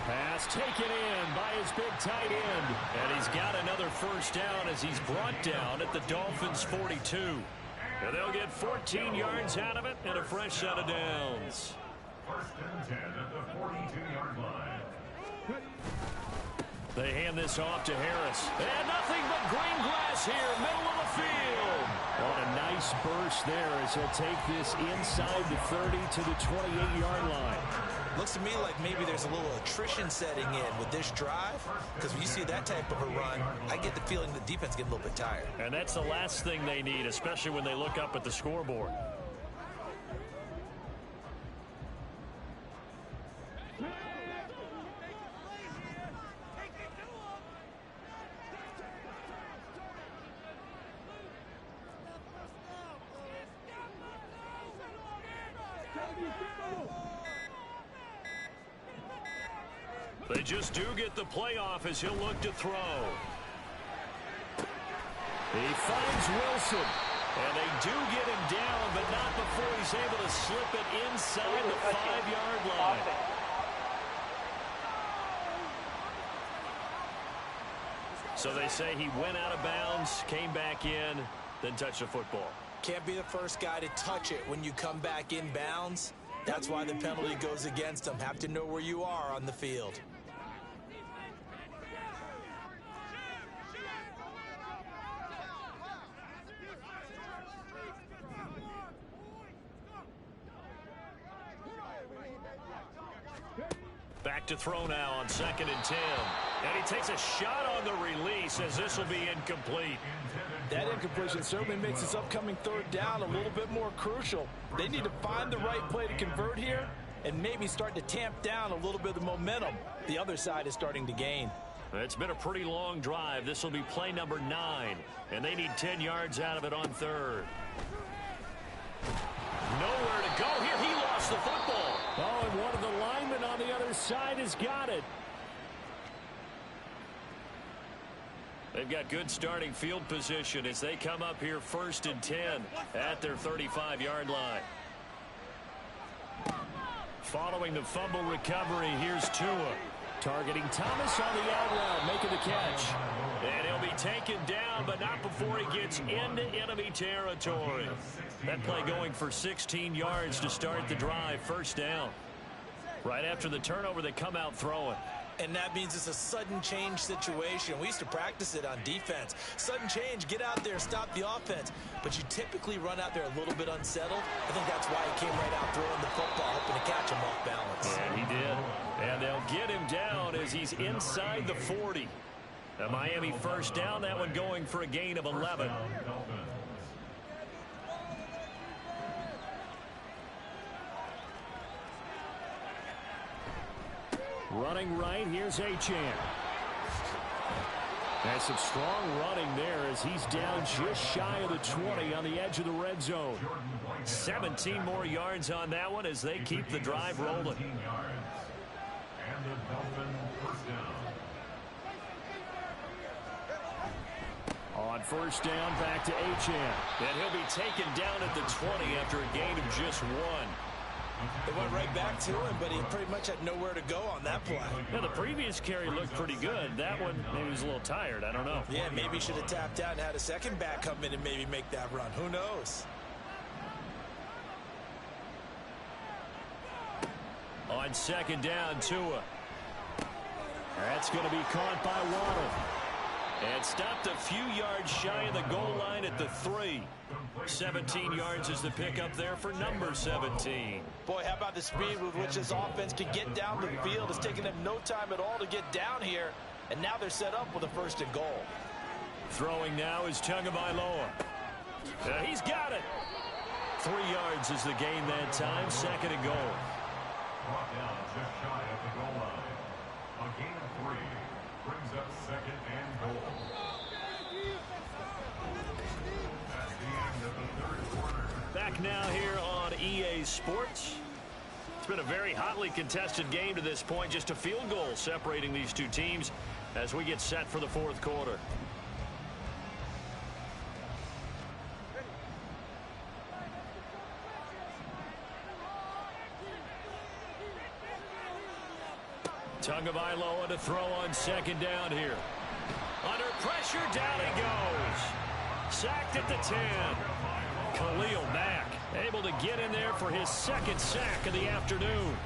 [SPEAKER 5] Pass taken in by his big tight end.
[SPEAKER 2] And he's got another first down as he's brought down at the Dolphins' 42. And they'll get 14 yards out of it and a fresh set of downs.
[SPEAKER 6] 1st and 10 at the 42-yard line.
[SPEAKER 2] They hand this off to Harris. And nothing but green grass here, middle of the field.
[SPEAKER 5] What a nice burst there as he'll take this inside the 30 to the 28-yard line.
[SPEAKER 3] Looks to me like maybe there's a little attrition setting in with this drive, because when you see that type of a run, I get the feeling the defense getting a little bit tired.
[SPEAKER 2] And that's the last thing they need, especially when they look up at the scoreboard. They just do get the playoff as he'll look to throw.
[SPEAKER 5] He finds Wilson.
[SPEAKER 2] And they do get him down, but not before he's able to slip it inside the 5-yard line. So they say he went out of bounds, came back in, then touched the football.
[SPEAKER 3] Can't be the first guy to touch it when you come back in bounds. That's why the penalty goes against them. Have to know where you are on the field.
[SPEAKER 2] Back to throw now on 2nd and 10. And he takes a shot on the release as this will be incomplete.
[SPEAKER 3] That incompletion certainly makes this upcoming 3rd down a little bit more crucial. They need to find the right play to convert here and maybe start to tamp down a little bit of the momentum the other side is starting to gain.
[SPEAKER 2] It's been a pretty long drive. This will be play number 9. And they need 10 yards out of it on 3rd. Nowhere to go here. He lost the football.
[SPEAKER 5] Oh, and one of the linemen on the other side has got it.
[SPEAKER 2] They've got good starting field position as they come up here 1st and 10 at their 35-yard line. Following the fumble recovery, here's Tua.
[SPEAKER 5] Targeting Thomas on the out route, making the catch.
[SPEAKER 2] And he'll be taken down, but not before he gets into enemy territory. That play going for 16 yards to start the drive, 1st down. Right after the turnover, they come out throwing.
[SPEAKER 4] And that means it's a sudden change situation. We used to practice it on defense. Sudden change, get out there, stop the offense. But you typically run out there a little bit unsettled. I think that's why he came right out throwing the football, hoping to catch him off balance.
[SPEAKER 2] And he did. And they'll get him down as he's inside the 40. A Miami first down, that one going for a gain of 11.
[SPEAKER 5] Running right, here's Achane. There's some strong running there as he's down just shy of the 20 on the edge of the red zone.
[SPEAKER 2] 17 more yards on that one as they keep the drive rolling.
[SPEAKER 6] And the Dolphins first down.
[SPEAKER 5] On first down, back to Achane.
[SPEAKER 2] And he'll be taken down at the 20 after a gain of just 1.
[SPEAKER 4] They went right back to him, but he pretty much had nowhere to go on that play.
[SPEAKER 2] Now, the previous carry looked pretty good. That one, maybe was a little tired. I don't know.
[SPEAKER 4] Yeah, maybe he should have tapped out and had a second back come in and maybe make that run. Who knows?
[SPEAKER 2] On second down, Tua.
[SPEAKER 5] That's going to be caught by Waddle.
[SPEAKER 2] And stopped a few yards shy of the goal line at the 3. 17 yards is the pickup there for number 17.
[SPEAKER 3] Boy, how about the speed with which this offense can get down the field? It's taken them no time at all to get down here, and now they're set up with a 1st and goal.
[SPEAKER 2] Throwing now is Tagovailoa. He's got it. 3 yards is the gain that time. 2nd and goal.
[SPEAKER 6] Brought down just shy of the goal line. A gain of 3 brings up 2nd and goal. That's the end of the 3rd quarter.
[SPEAKER 2] Back now here on EA Sports. It's been a very hotly contested game to this point. Just a field goal separating these two teams as we get set for the 4th quarter. Tagovailoa to throw on 2nd down here. Under pressure, down he goes. Sacked at the 10. Khalil Mack able to get in there for his 2nd sack of the afternoon.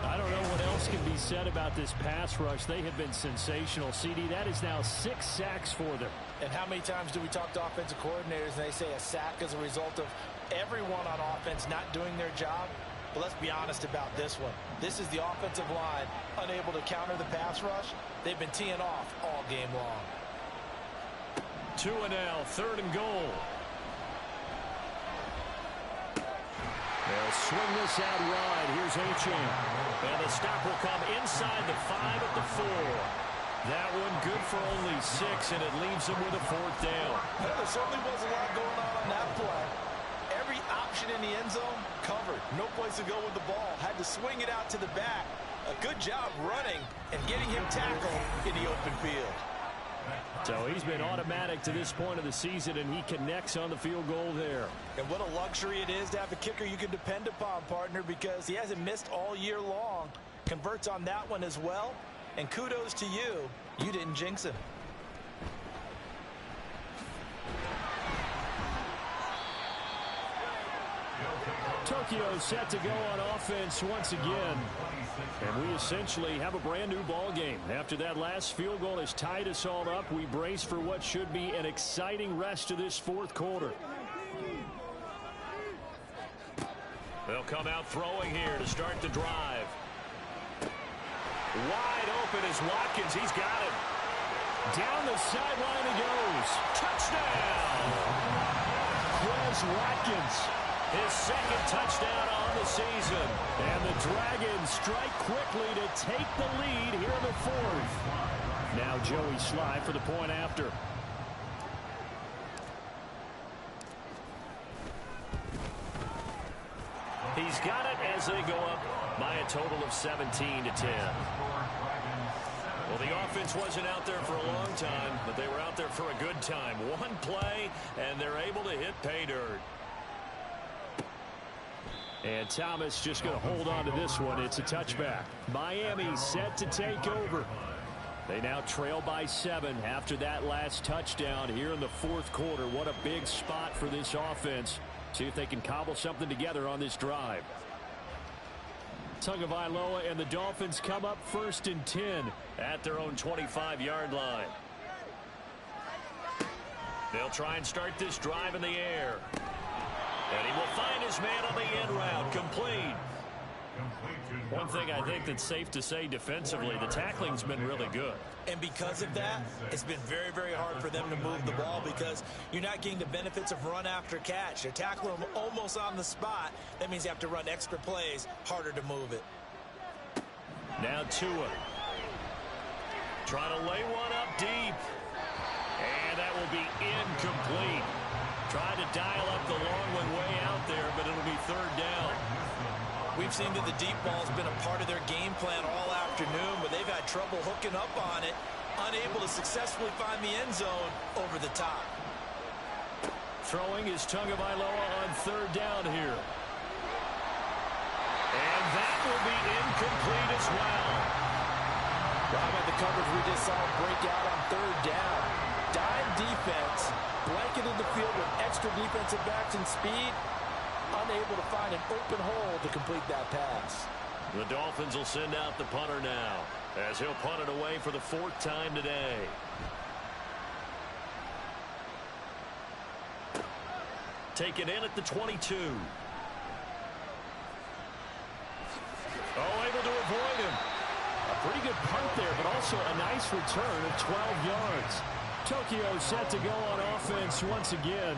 [SPEAKER 5] I don't know what else can be said about this pass rush. They have been sensational. CD, that is now 6 sacks for them.
[SPEAKER 3] And how many times do we talk to offensive coordinators and they say a sack as a result of everyone on offense not doing their job? But let's be honest about this one. This is the offensive line unable to counter the pass rush. They've been teeing off all game long.
[SPEAKER 2] 2 and now, 3rd and goal.
[SPEAKER 5] They'll swing this out wide. Here's Achane.
[SPEAKER 2] And the stop will come inside the 5 at the 4. That one good for only 6, and it leaves them with a 4th down.
[SPEAKER 3] Well, there certainly was a lot going on that play. Every option in the end zone covered. No place to go with the ball. Had to swing it out to the back. A good job running and getting him tackled in the open field.
[SPEAKER 5] So he's been automatic to this point of the season, and he connects on the field goal there.
[SPEAKER 3] And what a luxury it is to have a kicker you can depend upon, partner, because he hasn't missed all year long. Converts on that one as well. And kudos to you. You didn't jinx him.
[SPEAKER 5] Tokyo set to go on offense once again. And we essentially have a brand new ball game. After that last field goal has tied us all up, we brace for what should be an exciting rest of this 4th quarter.
[SPEAKER 2] They'll come out throwing here to start the drive. Wide open is Watkins. He's got it.
[SPEAKER 5] Down the sideline he goes.
[SPEAKER 2] Touchdown!
[SPEAKER 5] Quez Watkins.
[SPEAKER 2] His 2nd touchdown on the season.
[SPEAKER 5] And the Dragons strike quickly to take the lead here in the 4th. Now Joey Sly for the point after.
[SPEAKER 2] He's got it as they go up by a total of 17-10. Well, the offense wasn't out there for a long time, but they were out there for a good time. One play, and they're able to hit pay dirt.
[SPEAKER 5] And Thomas just going to hold on to this one. It's a touchback. Miami set to take over. They now trail by 7 after that last touchdown here in the 4th quarter. What a big spot for this offense. See if they can cobble something together on this drive. Tagovailoa and the Dolphins come up 1st and 10
[SPEAKER 2] at their own 25-yard line. They'll try and start this drive in the air. And he will find his man on the end route. Complete. One thing I think that's safe to say defensively, the tackling's been really good.
[SPEAKER 3] And because of that, it's been very, very hard for them to move the ball because you're not getting the benefits of run after catch. They're tackling them almost on the spot. That means you have to run extra plays, harder to move it.
[SPEAKER 2] Now Tua. Trying to lay one up deep. And that will be incomplete. Trying to dial up the long one way out there, but it'll be 3rd down.
[SPEAKER 3] We've seen that the deep ball's been a part of their game plan all afternoon, but they've had trouble hooking up on it, unable to successfully find the end zone over the top.
[SPEAKER 2] Throwing is Tagovailoa on 3rd down here. And that will be incomplete as well.
[SPEAKER 3] Well, how about the coverage we just saw break out on 3rd down? Dime defense, blanketed the field with extra defensive backs and speed, unable to find an open hole to complete that pass.
[SPEAKER 2] The Dolphins will send out the punter now as he'll punt it away for the 4th time today. Take it in at the 22. Oh, able to avoid him.
[SPEAKER 5] A pretty good punt there, but also a nice return of 12 yards. Tokyo set to go on offense once again.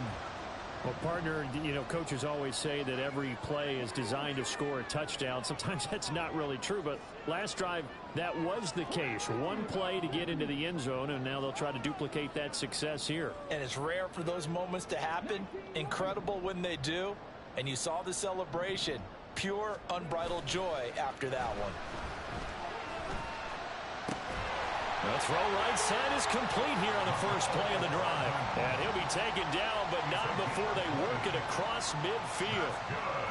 [SPEAKER 5] Well, partner, you know, coaches always say that every play is designed to score a touchdown. Sometimes that's not really true, but last drive, that was the case. One play to get into the end zone, and now they'll try to duplicate that success here.
[SPEAKER 3] And it's rare for those moments to happen. Incredible when they do. And you saw the celebration. Pure, unbridled joy after that one.
[SPEAKER 2] The throw right side is complete here on the first play of the drive. And he'll be taken down, but not before they work it across midfield.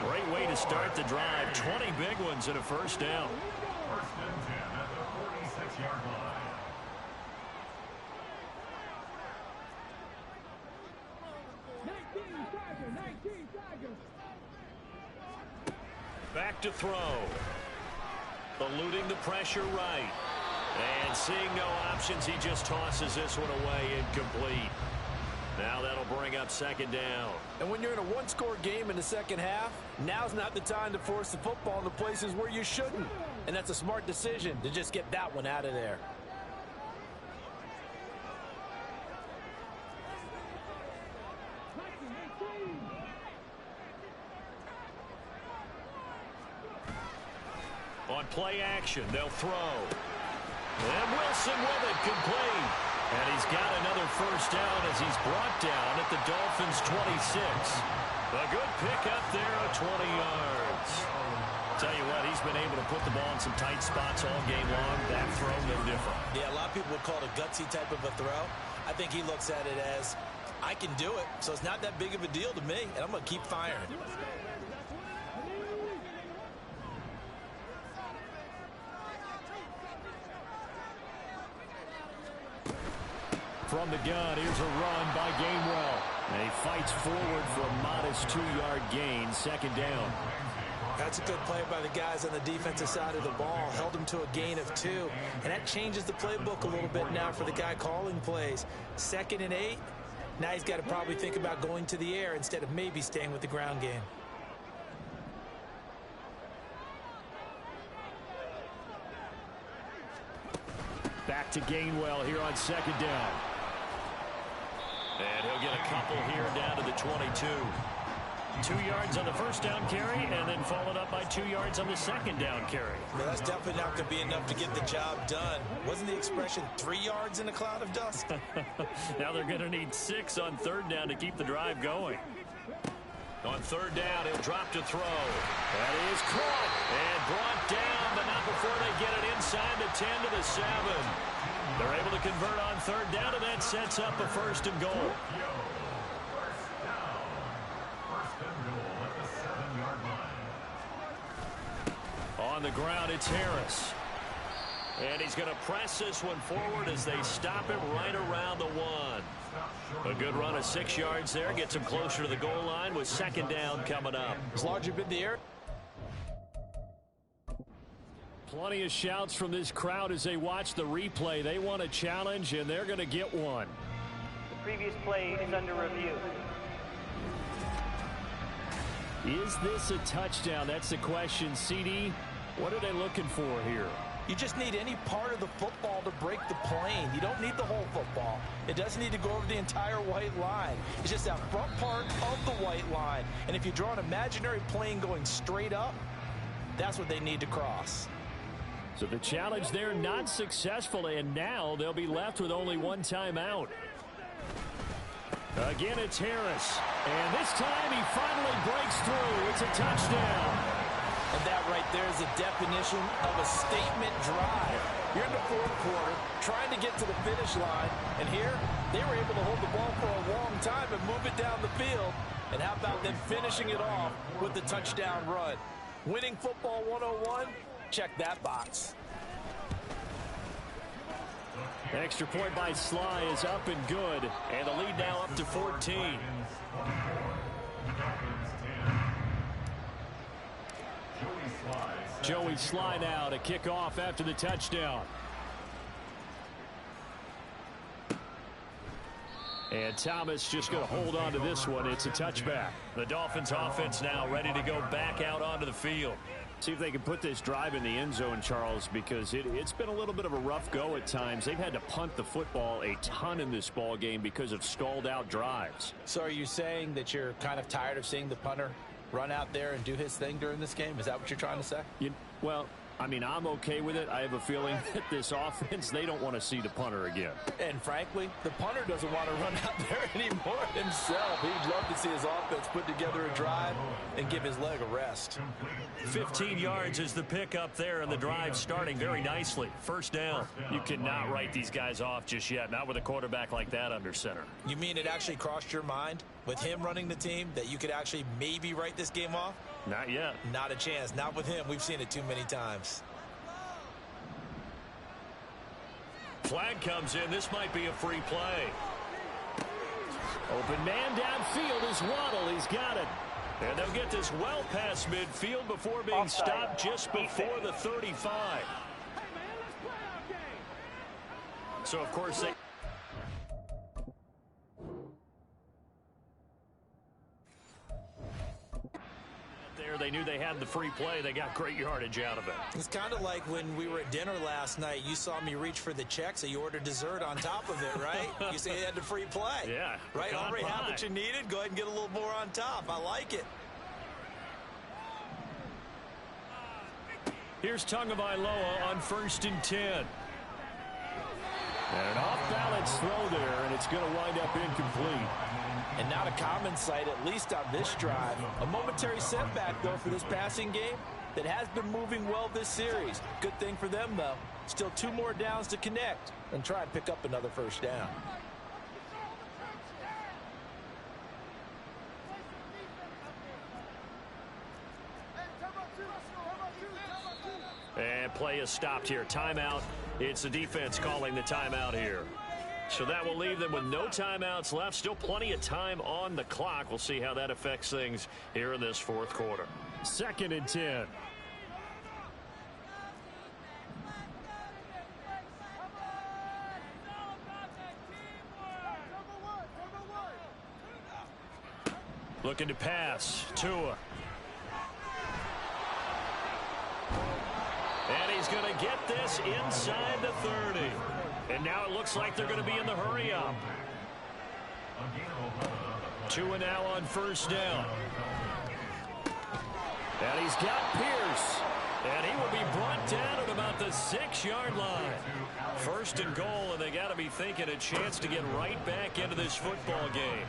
[SPEAKER 2] Great way to start the drive. 20 big ones and a 1st down.
[SPEAKER 6] 1st and 10 at the 46-yard line.
[SPEAKER 2] Back to throw. Eluding the pressure right. And seeing no options, he just tosses this one away, incomplete. Now that'll bring up 2nd down.
[SPEAKER 3] And when you're in a one-score game in the second half, now's not the time to force the football in the places where you shouldn't. And that's a smart decision to just get that one out of there.
[SPEAKER 2] On play action, they'll throw. And Wilson with it, complete. And he's got another 1st down as he's brought down at the Dolphins' 26. A good pick up there of 20 yards. Tell you what, he's been able to put the ball in some tight spots all game long. That throw, no different.
[SPEAKER 3] Yeah, a lot of people would call it a gutsy type of a throw. I think he looks at it as, I can do it, so it's not that big of a deal to me, and I'm going to keep firing.
[SPEAKER 5] From the gun, here's a run by Gainwell. And he fights forward for a modest 2-yard gain, 2nd down.
[SPEAKER 3] That's a good play by the guys on the defensive side of the ball. Held him to a gain of 2. And that changes the playbook a little bit now for the guy calling plays. 2nd and 8. Now he's got to probably think about going to the air instead of maybe staying with the ground game.
[SPEAKER 5] Back to Gainwell here on 2nd down.
[SPEAKER 2] And he'll get a couple here down to the 22. 2 yards on the 1st down carry, and then followed up by 2 yards on the 2nd down carry.
[SPEAKER 3] Well, that's definitely not going to be enough to get the job done. Wasn't the expression 3 yards in a cloud of dust?
[SPEAKER 2] Now they're going to need 6 on 3rd down to keep the drive going. On 3rd down, he'll drop to throw. That is caught and brought down, but not before they get it inside the 10 to the 7. They're able to convert on 3rd down, and that sets up a 1st and goal. On the ground, it's Harris. And he's going to press this one forward as they stop him right around the 1. A good run of 6 yards there. Gets him closer to the goal line with 2nd down coming up.
[SPEAKER 3] It's largely been the air.
[SPEAKER 5] Plenty of shouts from this crowd as they watch the replay. They want a challenge, and they're going to get one.
[SPEAKER 7] The previous play is under review.
[SPEAKER 5] Is this a touchdown? That's the question. CD, what are they looking for here?
[SPEAKER 3] You just need any part of the football to break the plane. You don't need the whole football. It doesn't need to go over the entire white line. It's just that front part of the white line. And if you draw an imaginary plane going straight up, that's what they need to cross.
[SPEAKER 5] So the challenge there not successful, and now they'll be left with only one timeout. Again, it's Harris. And this time he finally breaks through. It's a touchdown.
[SPEAKER 3] And that right there is the definition of a statement drive. You're in the fourth quarter, trying to get to the finish line. And here, they were able to hold the ball for a long time and move it down the field. And how about them finishing it off with the touchdown run? Winning football 101? Check that box.
[SPEAKER 5] An extra point by Sly is up and good. And the lead now up to 14. Joey Sly now to kick off after the touchdown. And Thomas just going to hold on to this one. It's a touchback.
[SPEAKER 2] The Dolphins offense now ready to go back out onto the field.
[SPEAKER 5] See if they can put this drive in the end zone, Charles, because it's been a little bit of a rough go at times. They've had to punt the football a ton in this ball game because of stalled out drives.
[SPEAKER 3] So are you saying that you're kind of tired of seeing the punter run out there and do his thing during this game? Is that what you're trying to say?
[SPEAKER 5] Well, I mean, I'm okay with it. I have a feeling that this offense, they don't want to see the punter again.
[SPEAKER 3] And frankly, the punter doesn't want to run out there anymore himself. He'd love to see his offense put together a drive and give his leg a rest.
[SPEAKER 2] 15 yards is the pickup there, and the drive starting very nicely. First down. You cannot write these guys off just yet, not with a quarterback like that under center.
[SPEAKER 3] You mean it actually crossed your mind with him running the team that you could actually maybe write this game off?
[SPEAKER 2] Not yet.
[SPEAKER 3] Not a chance. Not with him. We've seen it too many times.
[SPEAKER 2] Flag comes in. This might be a free play.
[SPEAKER 5] Open man downfield is Waddle. He's got it.
[SPEAKER 2] And they'll get this well past midfield before being stopped just before the 35. So, of course, they knew they had the free play. They got great yardage out of it.
[SPEAKER 3] It's kind of like when we were at dinner last night. You saw me reach for the check, so you ordered dessert on top of it, right? You say you had the free play.
[SPEAKER 2] Yeah.
[SPEAKER 3] Right? Already have what you needed. Go ahead and get a little more on top. I like it.
[SPEAKER 2] Here's Tagovailoa on 1st and 10.
[SPEAKER 5] And an off-balance throw there, and it's going to wind up incomplete.
[SPEAKER 3] And not a common sight, at least on this drive. A momentary setback, though, for this passing game that has been moving well this series. Good thing for them, though. Still 2 more downs to connect and try and pick up another first down.
[SPEAKER 2] And play is stopped here. Timeout. It's the defense calling the timeout here. So that will leave them with no timeouts left. Still plenty of time on the clock. We'll see how that affects things here in this fourth quarter.
[SPEAKER 5] 2nd and 10.
[SPEAKER 2] Looking to pass. Tua. And he's going to get this inside the 30. And now it looks like they're going to be in the hurry up. Tua now on 1st down. And he's got Pierce. And he will be brought down at about the 6-yard line. 1st and goal, and they got to be thinking a chance to get right back into this football game.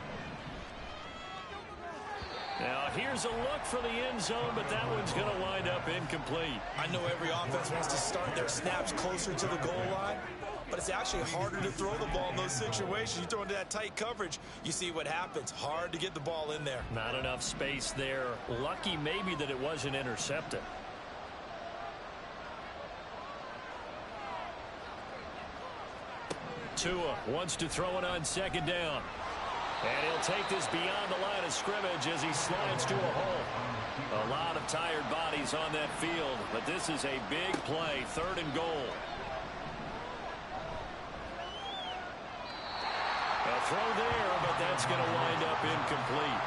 [SPEAKER 2] Now, here's a look for the end zone, but that one's going to wind up incomplete.
[SPEAKER 3] I know every offense wants to start their snaps closer to the goal line, but it's actually harder to throw the ball in those situations. You throw into that tight coverage, you see what happens. Hard to get the ball in there.
[SPEAKER 2] Not enough space there. Lucky maybe that it wasn't intercepted. Tua wants to throw it on 2nd down. And he'll take this beyond the line of scrimmage as he slides to a hole. A lot of tired bodies on that field, but this is a big play, 3rd and goal. A throw there, but that's going to wind up incomplete.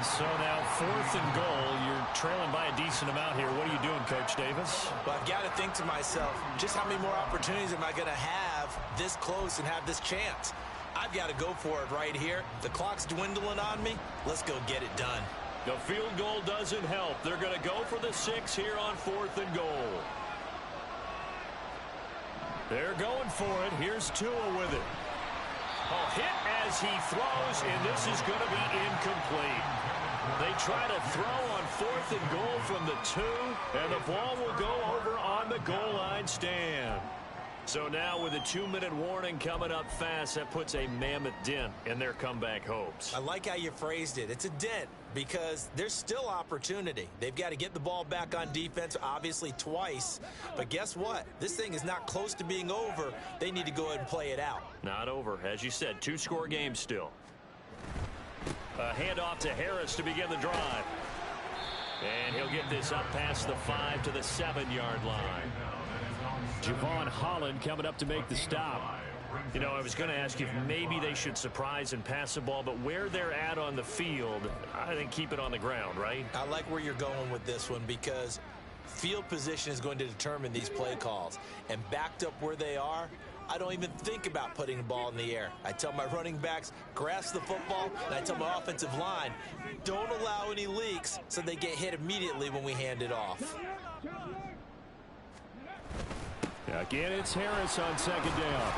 [SPEAKER 5] So now 4th and goal. You're trailing by a decent amount here. What are you doing, Coach Davis?
[SPEAKER 3] Well, I've got to think to myself, just how many more opportunities am I going to have this close and have this chance? I've got to go for it right here. The clock's dwindling on me. Let's go get it done.
[SPEAKER 2] The field goal doesn't help. They're going to go for the 6 here on 4th and goal. They're going for it. Here's Tua with it. A hit as he throws, and this is going to be incomplete. They try to throw on 4th and goal from the 2, and the ball will go over on the goal line stand. So now with a 2-minute warning coming up fast, that puts a mammoth dent in their comeback hopes.
[SPEAKER 3] I like how you phrased it. It's a dent because there's still opportunity. They've got to get the ball back on defense, obviously twice. But guess what? This thing is not close to being over. They need to go ahead and play it out.
[SPEAKER 2] Not over. As you said, 2-score game still. A handoff to Harris to begin the drive. And he'll get this up past the 5 to the 7-yard line.
[SPEAKER 5] Javon Holland coming up to make the stop.
[SPEAKER 2] You know, I was going to ask you if maybe they should surprise and pass the ball, but where they're at on the field, I think keep it on the ground, right?
[SPEAKER 3] I like where you're going with this one because field position is going to determine these play calls. And backed up where they are, I don't even think about putting the ball in the air. I tell my running backs, grasp the football, and I tell my offensive line, don't allow any leaks so they get hit immediately when we hand it off.
[SPEAKER 5] Again, it's Harris on 2nd down.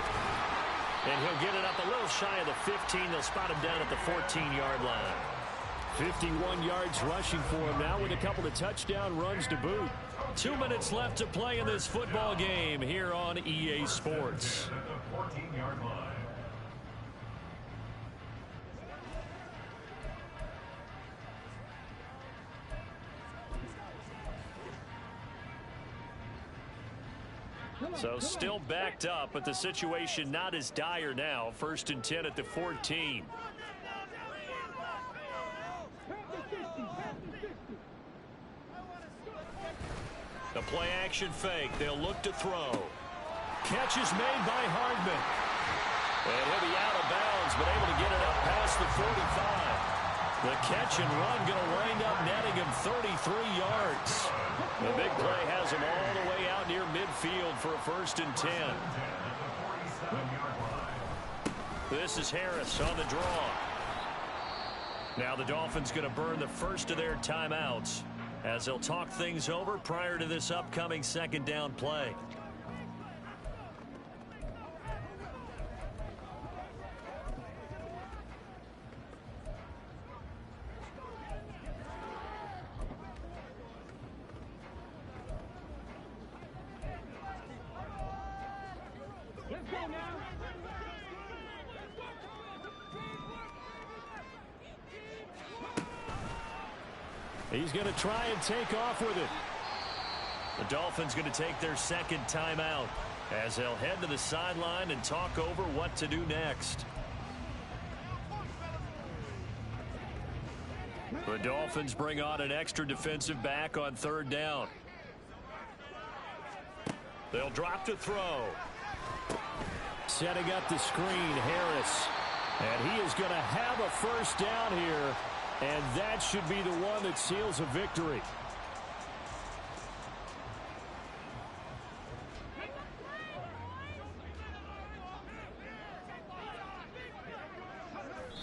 [SPEAKER 2] And he'll get it up a little shy of the 15. They'll spot him down at the 14-yard line.
[SPEAKER 5] 51 yards rushing for him now with a couple of touchdown runs to boot.
[SPEAKER 2] 2 minutes left to play in this football game here on EA Sports. So still backed up, but the situation not as dire now. 1st and 10 at the 14. The play action fake. They'll look to throw. Catch is made by Hardman. And he'll be out of bounds, but able to get it up past the 45. The catch and run going to wind up netting him 33 yards. The big play has him all the way out near midfield for a 1st and 10. This is Harris on the draw. Now the Dolphins going to burn the first of their timeouts as they'll talk things over prior to this upcoming 2nd down play.
[SPEAKER 5] He's going to try and take off with it.
[SPEAKER 2] The Dolphins going to take their 2nd timeout as they'll head to the sideline and talk over what to do next. The Dolphins bring on an extra defensive back on 3rd down. They'll drop to throw.
[SPEAKER 5] Setting up the screen, Harris. And he is going to have a 1st down here. And that should be the one that seals a victory.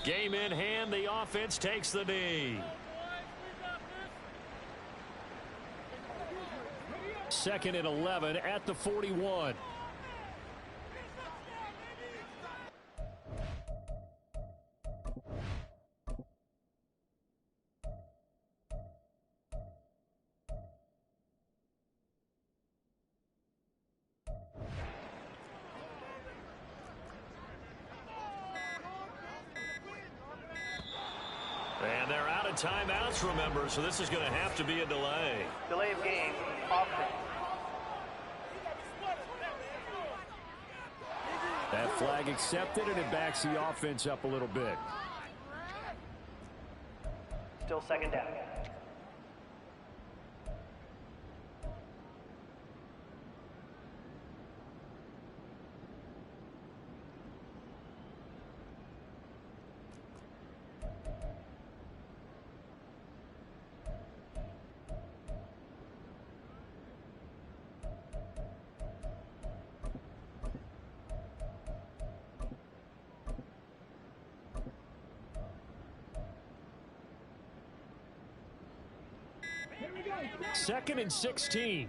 [SPEAKER 2] Game in hand, the offense takes the knee.
[SPEAKER 5] 2nd and 11 at the 41.
[SPEAKER 2] And they're out of timeouts, remember, so this is going to have to be a delay.
[SPEAKER 7] Delay of game, offense.
[SPEAKER 5] That flag accepted, and it backs the offense up a little bit.
[SPEAKER 7] Still 2nd down.
[SPEAKER 5] 2nd and 16.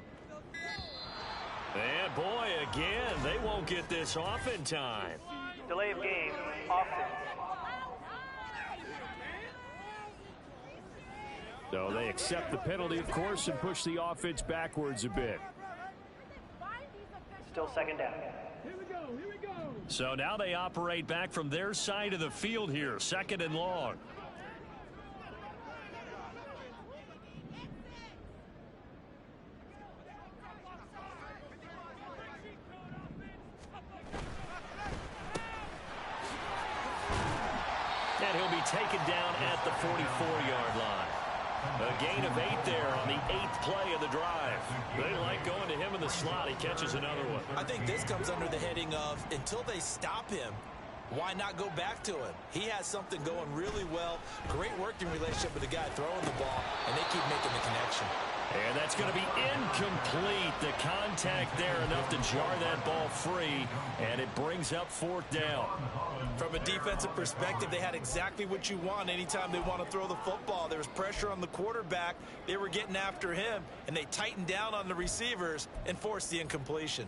[SPEAKER 2] And boy, again, they won't get this off in time.
[SPEAKER 7] Delay of game, offense.
[SPEAKER 5] So they accept the penalty, of course, and push the offense backwards a bit.
[SPEAKER 7] Still second down.
[SPEAKER 2] So now they operate back from their side of the field here, 2nd and long. And he'll be taken down at the 44-yard line. A gain of 8 there on the 8th play of the drive. They like going to him in the slot. He catches another one.
[SPEAKER 3] I think this comes under the heading of until they stop him, why not go back to him? He has something going really well. Great working relationship with the guy throwing the ball, and they keep making the connection.
[SPEAKER 2] And that's going to be incomplete. The contact there enough to jar that ball free, and it brings up 4th down.
[SPEAKER 3] From a defensive perspective, they had exactly what you want anytime they want to throw the football. There was pressure on the quarterback. They were getting after him, and they tightened down on the receivers and forced the incompletion.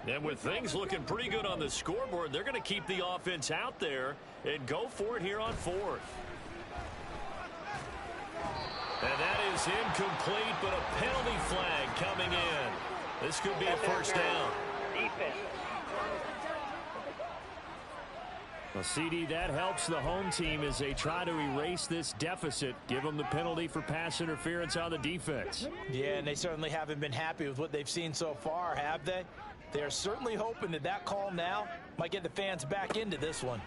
[SPEAKER 2] And with things looking pretty good on the scoreboard, they're going to keep the offense out there and go for it here on 4th. And that is incomplete, but a penalty flag coming in. This could be a 1st down.
[SPEAKER 7] Defense.
[SPEAKER 5] Well, CD, that helps the home team as they try to erase this deficit. Give them the penalty for pass interference on the defense.
[SPEAKER 3] Yeah, and they certainly haven't been happy with what they've seen so far, have they? They're certainly hoping that that call now might get the fans back into this one.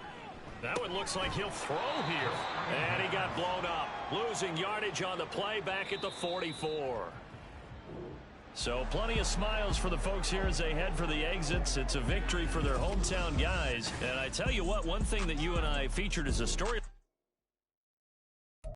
[SPEAKER 2] That one looks like he'll throw here. And he got blown up. Losing yardage on the play back at the 44. So plenty of smiles for the folks here as they head for the exits. It's a victory for their hometown guys. And I tell you what, one thing that you and I featured as a story